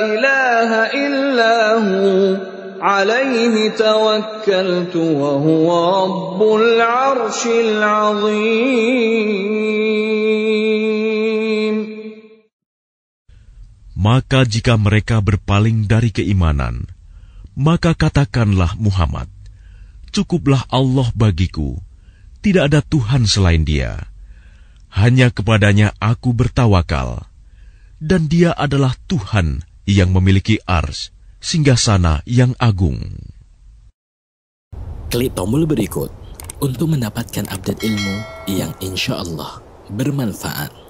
إِلَٰهَ إِلَّا هُوَ عَلَيْهِ تَوَكَّلْتُ وَهُوَ رَبُّ الْعَرْشِ الْعَظِيمِ. Maka jika mereka berpaling dari keimanan, maka katakanlah Muhammad, cukuplah Allah bagiku, tidak ada Tuhan selain Dia. Hanya kepadanya aku bertawakal, dan Dia adalah Tuhan yang memiliki ars, singgasana yang agung. Klik tombol berikut untuk mendapatkan update ilmu yang insya Allah bermanfaat.